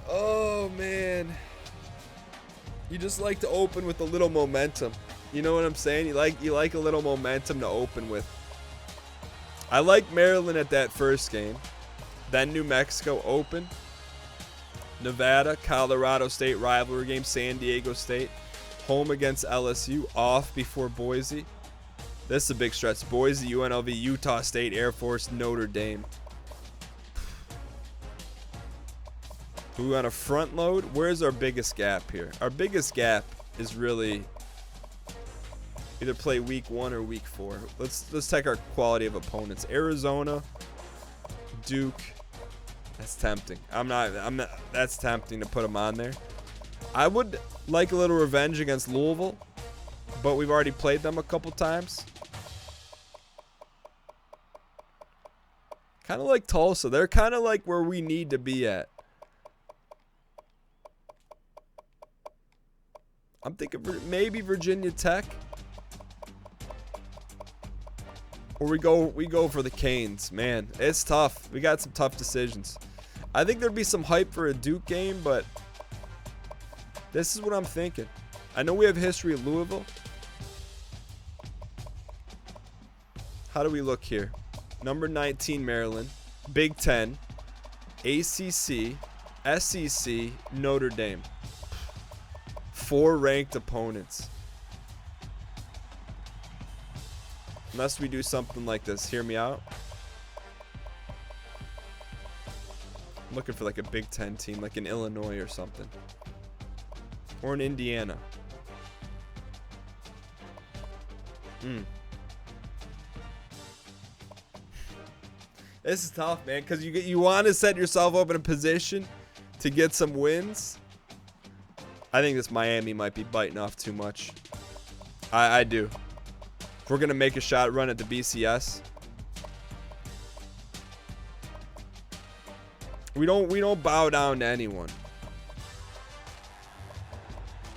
Oh, man. You just like to open with a little momentum. You know what I'm saying? You like a little momentum to open with. I like Maryland at that first game. Then New Mexico open. Nevada, Colorado State rivalry game, San Diego State. Home against LSU, off before Boise. This is a big stretch. Boise, UNLV, Utah State, Air Force, Notre Dame. Who on a front load? Where's our biggest gap here? Our biggest gap is really either play week 1 or week 4. Let's take our quality of opponents. Arizona, Duke. That's tempting. I'm not. That's tempting to put them on there. I would like a little revenge against Louisville, but we've already played them a couple times. Kind of like Tulsa. They're kind of like where we need to be at. I'm thinking maybe Virginia Tech. Or we go for the Canes. Man, it's tough. We got some tough decisions. I think there'd be some hype for a Duke game, but this is what I'm thinking. I know we have history at Louisville. How do we look here? Number 19, Maryland. Big Ten. ACC. SEC. Notre Dame. 4 ranked opponents. Unless we do something like this. Hear me out. I'm looking for like a Big Ten team, like an Illinois or something. Or an Indiana. This is tough, man, because you want to set yourself up in a position to get some wins. I think this Miami might be biting off too much. I do. If we're going to make a shot run at the BCS. We don't bow down to anyone.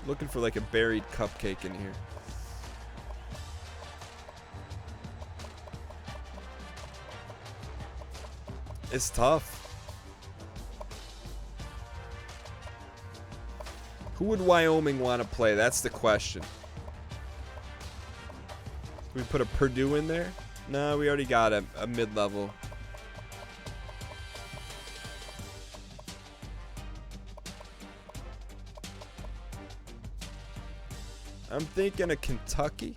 Looking for like a buried cupcake in here. It's tough. Who would Wyoming want to play? That's the question. We put a Purdue in there? No, we already got a mid-level. I'm thinking of Kentucky.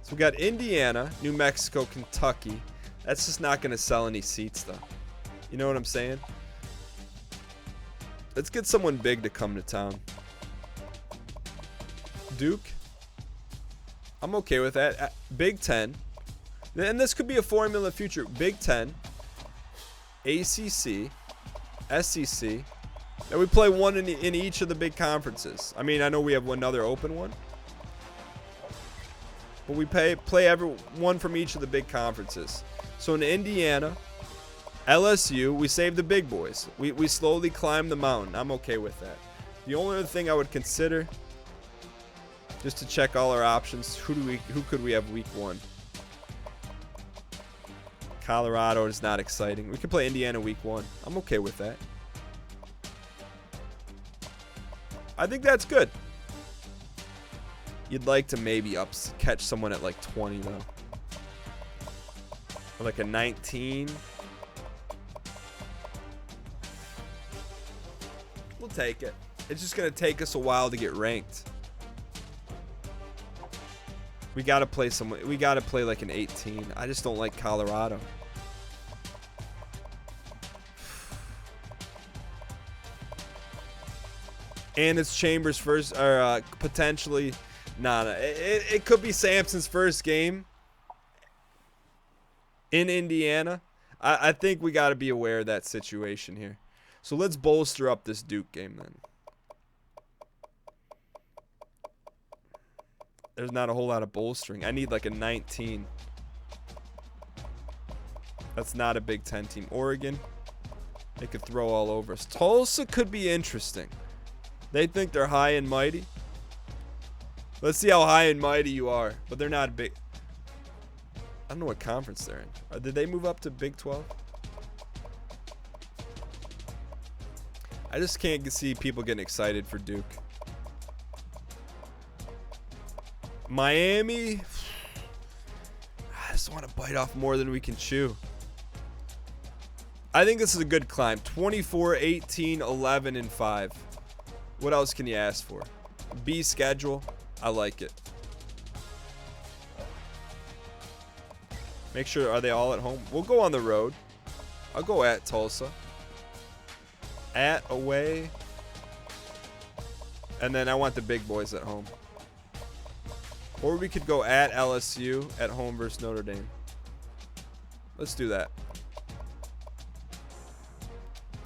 So we got Indiana, New Mexico, Kentucky. That's just not going to sell any seats, though. You know what I'm saying? Let's get someone big to come to town. Duke. I'm okay with that. Big Ten. And this could be a formula in the future. Big Ten. ACC. SEC. And we play one in each of the big conferences. I mean, I know we have another open one. But we play one from each of the big conferences. So in Indiana, LSU, we save the big boys. We slowly climb the mountain. I'm okay with that. The only other thing I would consider, just to check all our options, who could we have week 1? Colorado is not exciting. We could play Indiana week 1. I'm okay with that. I think that's good. You'd like to maybe catch someone at like 20 though. Or like a 19. We'll take it. It's just gonna take us a while to get ranked. We gotta play someone. We gotta play like an 18. I just don't like Colorado. And it's Chambers' first, or potentially, it could be Sampson's first game in Indiana. I think we got to be aware of that situation here. So let's bolster up this Duke game then. There's not a whole lot of bolstering. I need like a 19. That's not a Big Ten team. Oregon, they could throw all over us. Tulsa could be interesting. They think they're high and mighty. Let's see how high and mighty you are. But they're not big. I don't know what conference they're in. Did they move up to Big 12? I just can't see people getting excited for Duke. Miami. I just want to bite off more than we can chew. I think this is a good climb. 24, 18, 11, and 5. What else can you ask for? B schedule. I like it. Make sure, are they all at home? We'll go on the road. I'll go at Tulsa. At, away. And then I want the big boys at home. Or we could go at LSU, at home versus Notre Dame. Let's do that.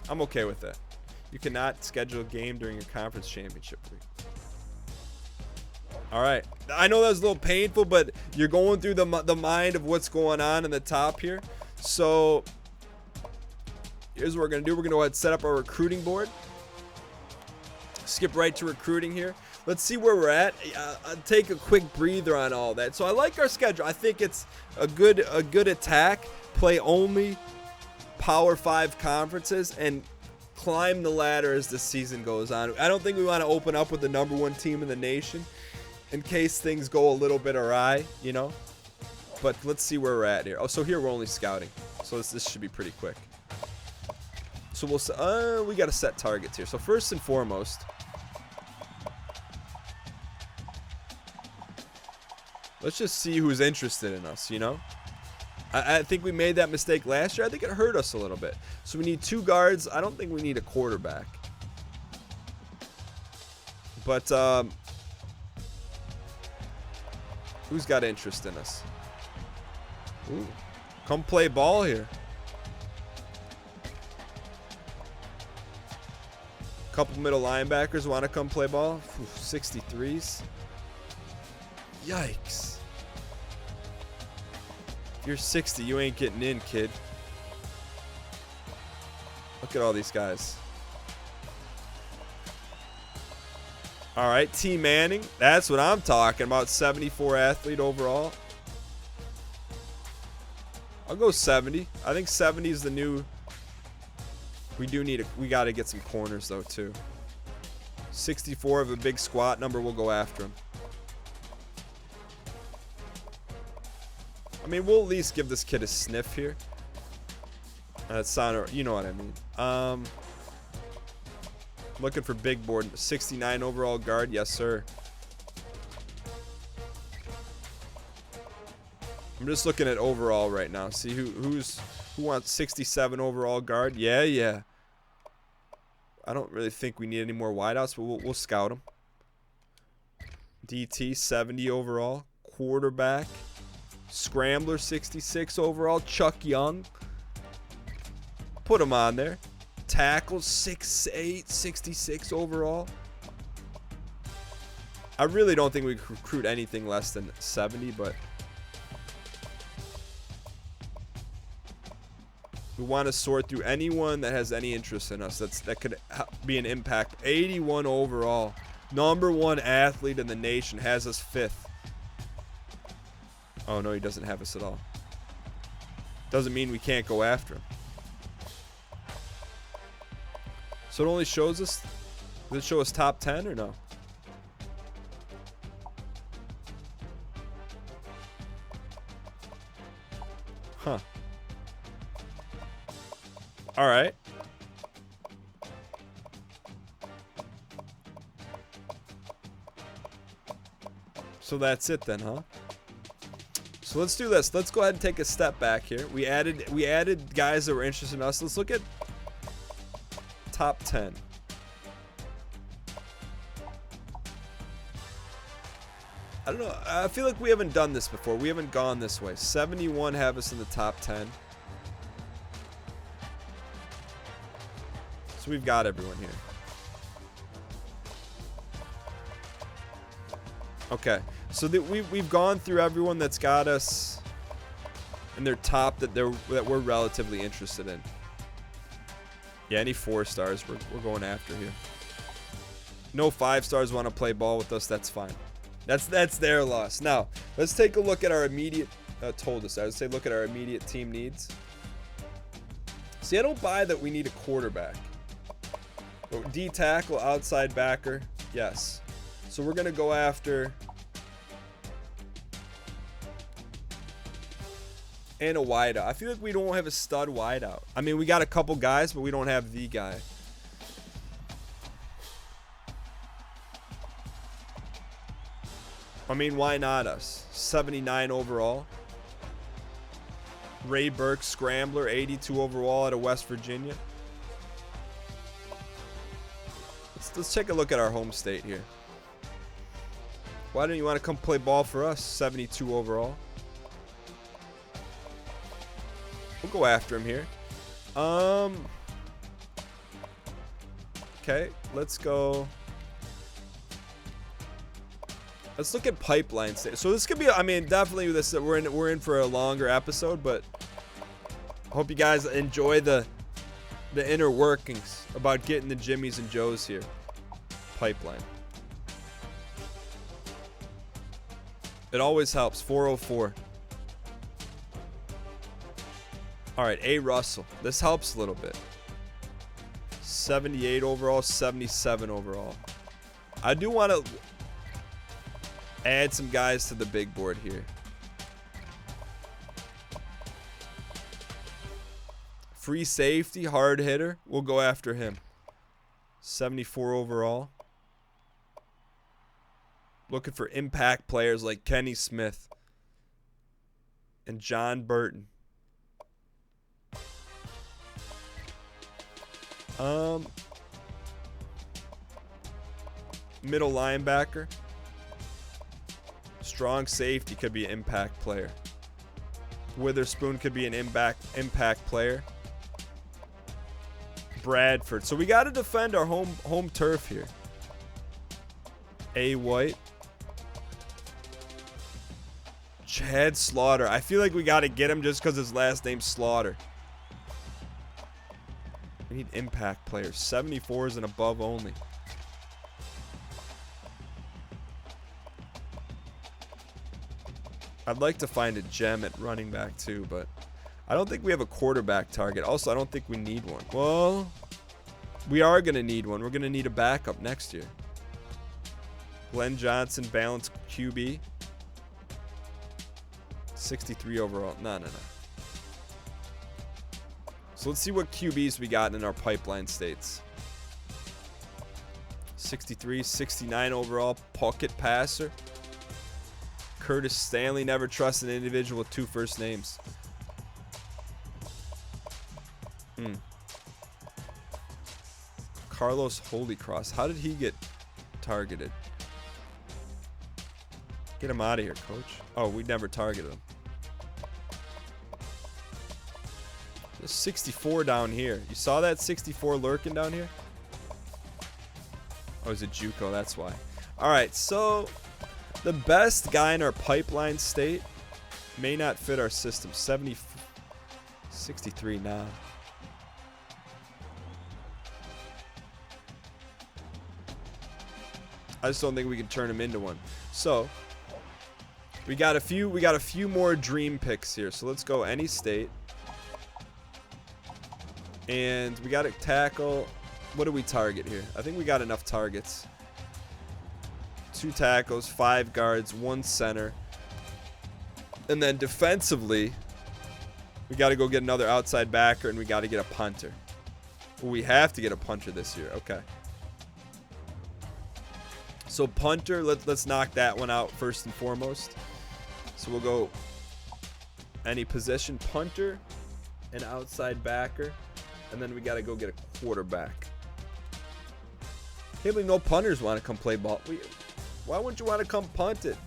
I'm okay with that. You cannot schedule a game during your conference championship week. All right. I know that was a little painful, but you're going through the mind of what's going on in the top here. So here's what we're going to do. We're going to go ahead and set up our recruiting board. Skip right to recruiting here. Let's see where we're at. I'll take a quick breather on all that. So I like our schedule. I think it's a good attack. Play only Power 5 conferences and climb the ladder as the season goes on. I don't think we want to open up with the #1 team in the nation in case things go a little bit awry, you know. But let's see where we're at here. Oh, so here we're only scouting. So this should be pretty quick. So we got to set targets here. So first and foremost, let's just see who's interested in us, you know. I think we made that mistake last year. I think it hurt us a little bit. So we need 2 guards. I don't think we need a quarterback. But who's got interest in us? Ooh. Come play ball here. Couple middle linebackers want to come play ball. 63s. Yikes. If you're 60, you ain't getting in, kid. Look at all these guys. All right, T. Manning. That's what I'm talking about. 74 athlete overall. I'll go 70. I think 70 is the new. We got to get some corners though too. 64 of a big squat number. We'll go after him. I mean, we'll at least give this kid a sniff here. That's not, you know what I mean. Looking for big board. 69 overall guard. Yes, sir. I'm just looking at overall right now. See who wants 67 overall guard. Yeah. I don't really think we need any more wideouts, but we'll scout them. DT 70 overall. Quarterback. Scrambler 66 overall. Chuck Young. Put him on there. Tackle 6'8", 66 overall. I really don't think we could recruit anything less than 70, but we want to sort through anyone that has any interest in us. That could be an impact. 81 overall. #1 athlete in the nation. Has us 5th. Oh, no, he doesn't have us at all. Doesn't mean we can't go after him. So it only shows us, does it show us top 10 or no? Huh. All right. So that's it then, huh? So let's do this. Let's go ahead and take a step back here. We added guys that were interested in us. Let's look at top 10. I don't know. I feel like we haven't done this before. We haven't gone this way. 71 have us in the top 10. So we've got everyone here. Okay. So that we've gone through everyone that's got us in their top that we're relatively interested in. Yeah, any 4 stars we're going after here. No 5 stars want to play ball with us. That's fine. That's their loss. Now let's take a look at our immediate. I would say look at our immediate team needs. See, I don't buy that we need a quarterback. D tackle, outside backer, yes. So we're gonna go after and a wideout. I feel like we don't have a stud wideout. I mean, we got a couple guys, but we don't have the guy. I mean, why not us? 79 overall. Ray Burke, Scrambler, 82 overall out of West Virginia. Let's take a look at our home state here. Why don't you want to come play ball for us? 72 overall. We'll go after him here. Okay, let's go. Let's look at pipeline state. So this could be, I mean, definitely this we're in for a longer episode, but I hope you guys enjoy the inner workings about getting the Jimmies and Joes here. Pipeline. It always helps. 404. All right, A. Russell. This helps a little bit. 78 overall, 77 overall. I do want to add some guys to the big board here. Free safety, hard hitter. We'll go after him. 74 overall. Looking for impact players like Kenny Smith and John Burton. Middle linebacker. Strong safety could be an impact player. Witherspoon could be an impact player. Bradford. So we got to defend our home turf here. A. White. Chad Slaughter. I feel like we got to get him just because his last name's Slaughter. We need impact players. 74s and above only. I'd like to find a gem at running back too, but I don't think we have a quarterback target. Also, I don't think we need one. Well, we are going to need one. We're going to need a backup next year. Glenn Johnson, balanced QB. 63 overall. No. So let's see what QBs we got in our pipeline states. 63, 69 overall. Pocket passer. Curtis Stanley. Never trust an individual with 2 first names. Carlos Holycross. How did he get targeted? Get him out of here, coach. Oh, we never targeted him. There's 64 down here. You saw that 64 lurking down here? Oh, it's a JUCO. That's why. All right, so the best guy in our pipeline state may not fit our system. 63 now. I just don't think we can turn him into one. So we got a few more dream picks here. So let's go any state. And we got to tackle. What do we target here? I think we got enough targets. 2 tackles, 5 guards, 1 center. And then defensively, we got to go get another outside backer, and we got to get a punter. Well, we have to get a punter this year. Okay. So punter, let's knock that one out first and foremost. So we'll go any position, punter, an outside backer, and then we got to go get a quarterback. Can't believe no punters want to come play ball. Why wouldn't you want to come punt it?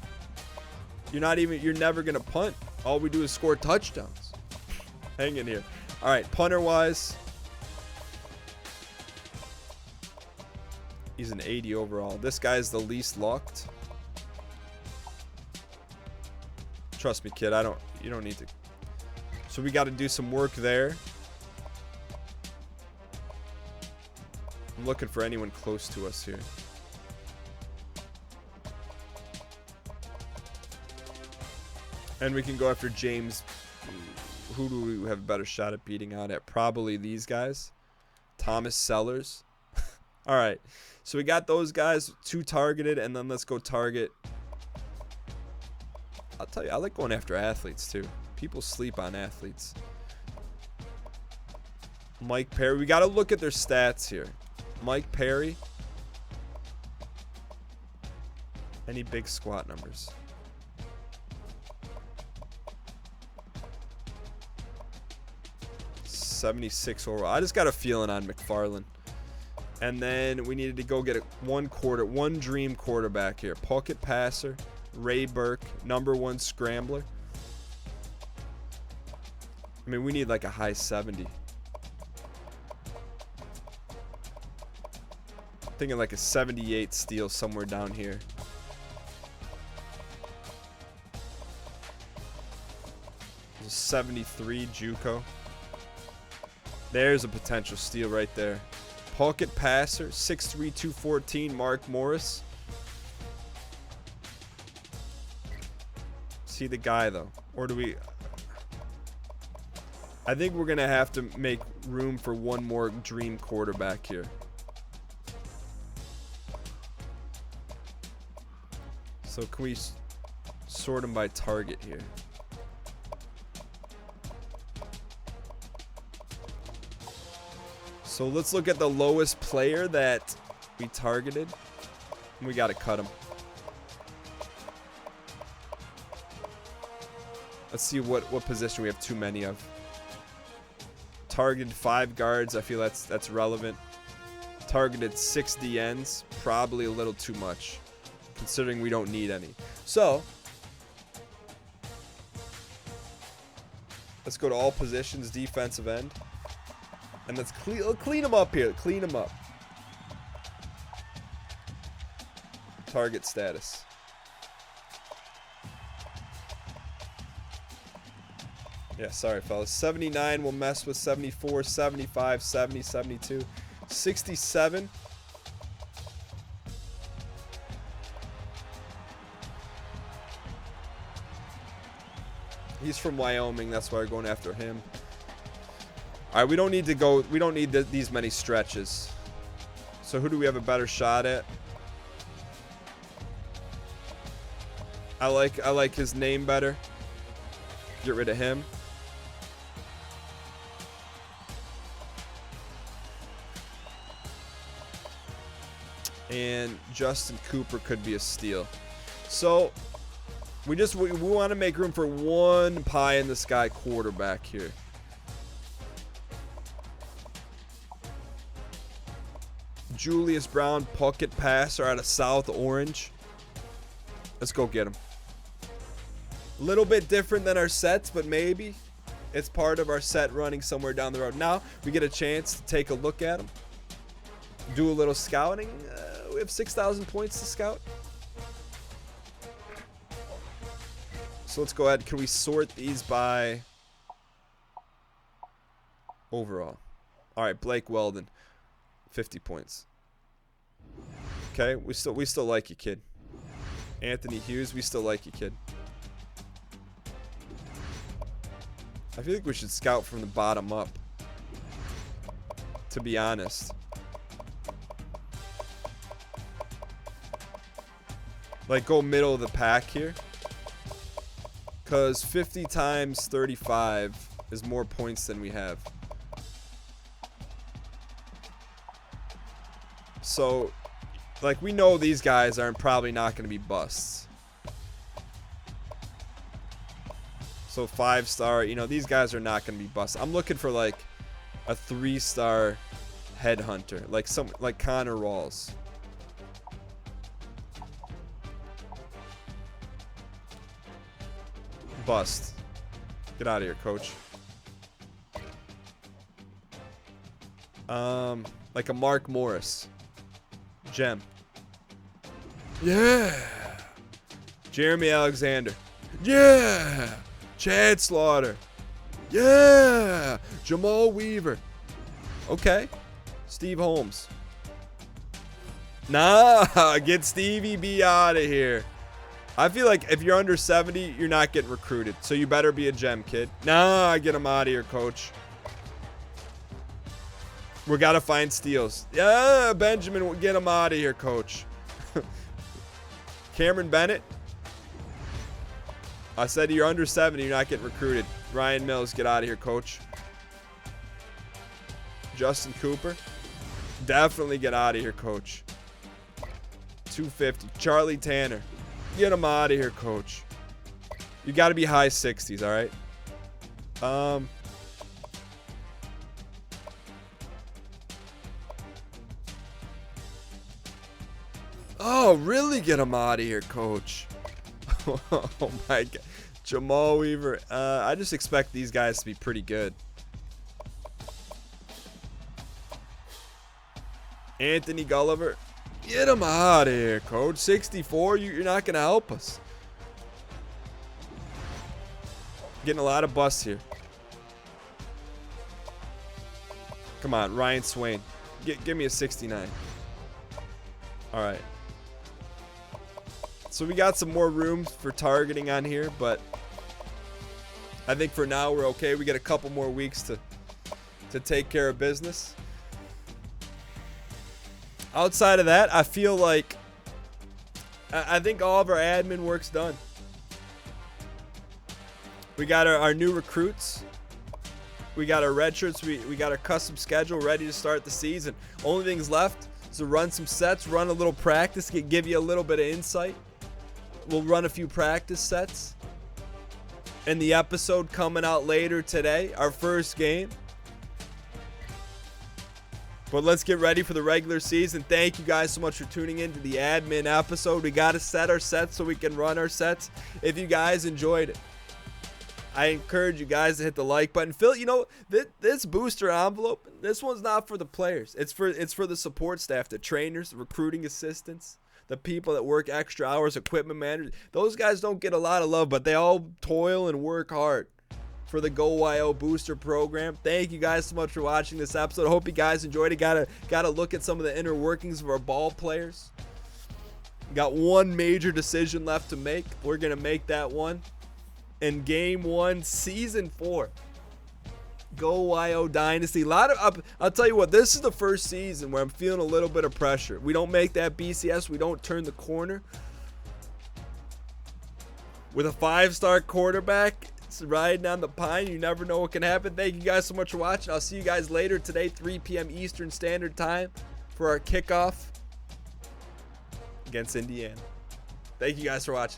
You're never going to punt. All we do is score touchdowns. Hang in here. All right, punter-wise, he's an 80 overall. This guy's the least lucked. Trust me, kid. You don't need to. So we got to do some work there. I'm looking for anyone close to us here. And we can go after James. Who do we have a better shot at beating out at? Probably these guys. Thomas Sellers. All right. So we got those guys 2 targeted, and then let's go target. I'll tell you, I like going after athletes too. People sleep on athletes. Mike Perry. We got to look at their stats here. Mike Perry. Any big squat numbers? .76 overall. I just got a feeling on McFarland. And then we needed to go get one dream quarterback here. Pocket passer, Ray Burke, #1 scrambler. I mean, we need like a high 70. Thinking like a 78 steal somewhere down here. There's a 73 JUCO. There's a potential steal right there. Pocket passer, 6'3", 214, Mark Morris. See the guy though, or do we? I think we're gonna have to make room for one more dream quarterback here. So can we sort them by target here? So let's look at the lowest player that we targeted. We got to cut him. Let's see what position we have too many of. Targeted 5 guards. I feel that's relevant. Targeted 6 DNs. Probably a little too much, considering we don't need any. So Let's go to all positions, defensive end. And let's clean them up here. Clean them up. Target status. Yeah, sorry, fellas. 79 will mess with 74, 75, 70, 72, 67. He's from Wyoming. That's why we're going after him. All right, we don't need to go. We don't need these many stretches. So who do we have a better shot at? I like his name better. Get rid of him. And Justin Cooper could be a steal. So we want to make room for one pie in the sky quarterback here. Julius Brown, pocket passer out of South Orange. Let's go get him. A little bit different than our sets, but maybe it's part of our set running somewhere down the road. Now we get a chance to take a look at him, do a little scouting. We have 6,000 points to scout. So let's go ahead. Can we sort these by overall? All right, Blake Weldon, 50 points. Okay, we still like you, kid. Anthony Hughes, we still like you, kid. I feel like we should scout from the bottom up, to be honest. Like, go middle of the pack here. Because 50 times 35 is more points than we have. So, like, we know these guys are probably not going to be busts. So 5-star, you know, these guys are not going to be busts. I'm looking for like a 3-star headhunter, like Connor Rawls. Bust. Get out of here, coach. Like a Mark Morris. Gem. Yeah. Jeremy Alexander. Yeah. Chad Slaughter. Yeah. Jamal Weaver. Okay. Steve Holmes. Nah. Get Stevie B out of here. I feel like if you're under 70, you're not getting recruited. So you better be a gem, kid. Nah, get him out of here, coach. We got to find steals. Yeah, Benjamin, get him out of here, coach. Cameron Bennett. I said you're under 70, you're not getting recruited. Ryan Mills, get out of here, coach. Justin Cooper. Definitely get out of here, coach. 250. Charlie Tanner. Get him out of here, coach. You got to be high 60s, all right? Oh, really get him out of here, coach. Oh, my God. Jamal Weaver. I just expect these guys to be pretty good. Anthony Gulliver. Get him out of here, coach. 64, you're not going to help us. Getting a lot of busts here. Come on, Ryan Swain. Give me a 69. All right. So we got some more room for targeting on here, but I think for now we're okay. We got a couple more weeks to take care of business. Outside of that, I feel like I think all of our admin work's done. We got our new recruits. We got our red shirts. We got our custom schedule ready to start the season. Only things left is to run some sets, run a little practice, give you a little bit of insight. We'll run a few practice sets. And the episode coming out later today, our first game. But let's get ready for the regular season. Thank you guys so much for tuning in to the admin episode. We got to set our sets so we can run our sets. If you guys enjoyed it, I encourage you guys to hit the like button. Phil, you know, this booster envelope, this one's not for the players. It's for the support staff, the trainers, the recruiting assistants, the people that work extra hours, equipment managers. Those guys don't get a lot of love, but they all toil and work hard for the Go YO booster program. Thank you guys so much for watching this episode. I hope you guys enjoyed it. Gotta look at some of the inner workings of our ball players. Got one major decision left to make. We're gonna make that one in Game 1, Season 4. Go YO Dynasty. I'll tell you what, this is the first season where I'm feeling a little bit of pressure. We don't make that BCS. We don't turn the corner. With a 5-star quarterback, it's riding on the pine. You never know what can happen. Thank you guys so much for watching. I'll see you guys later today, 3 p.m. Eastern Standard Time, for our kickoff against Indiana. Thank you guys for watching.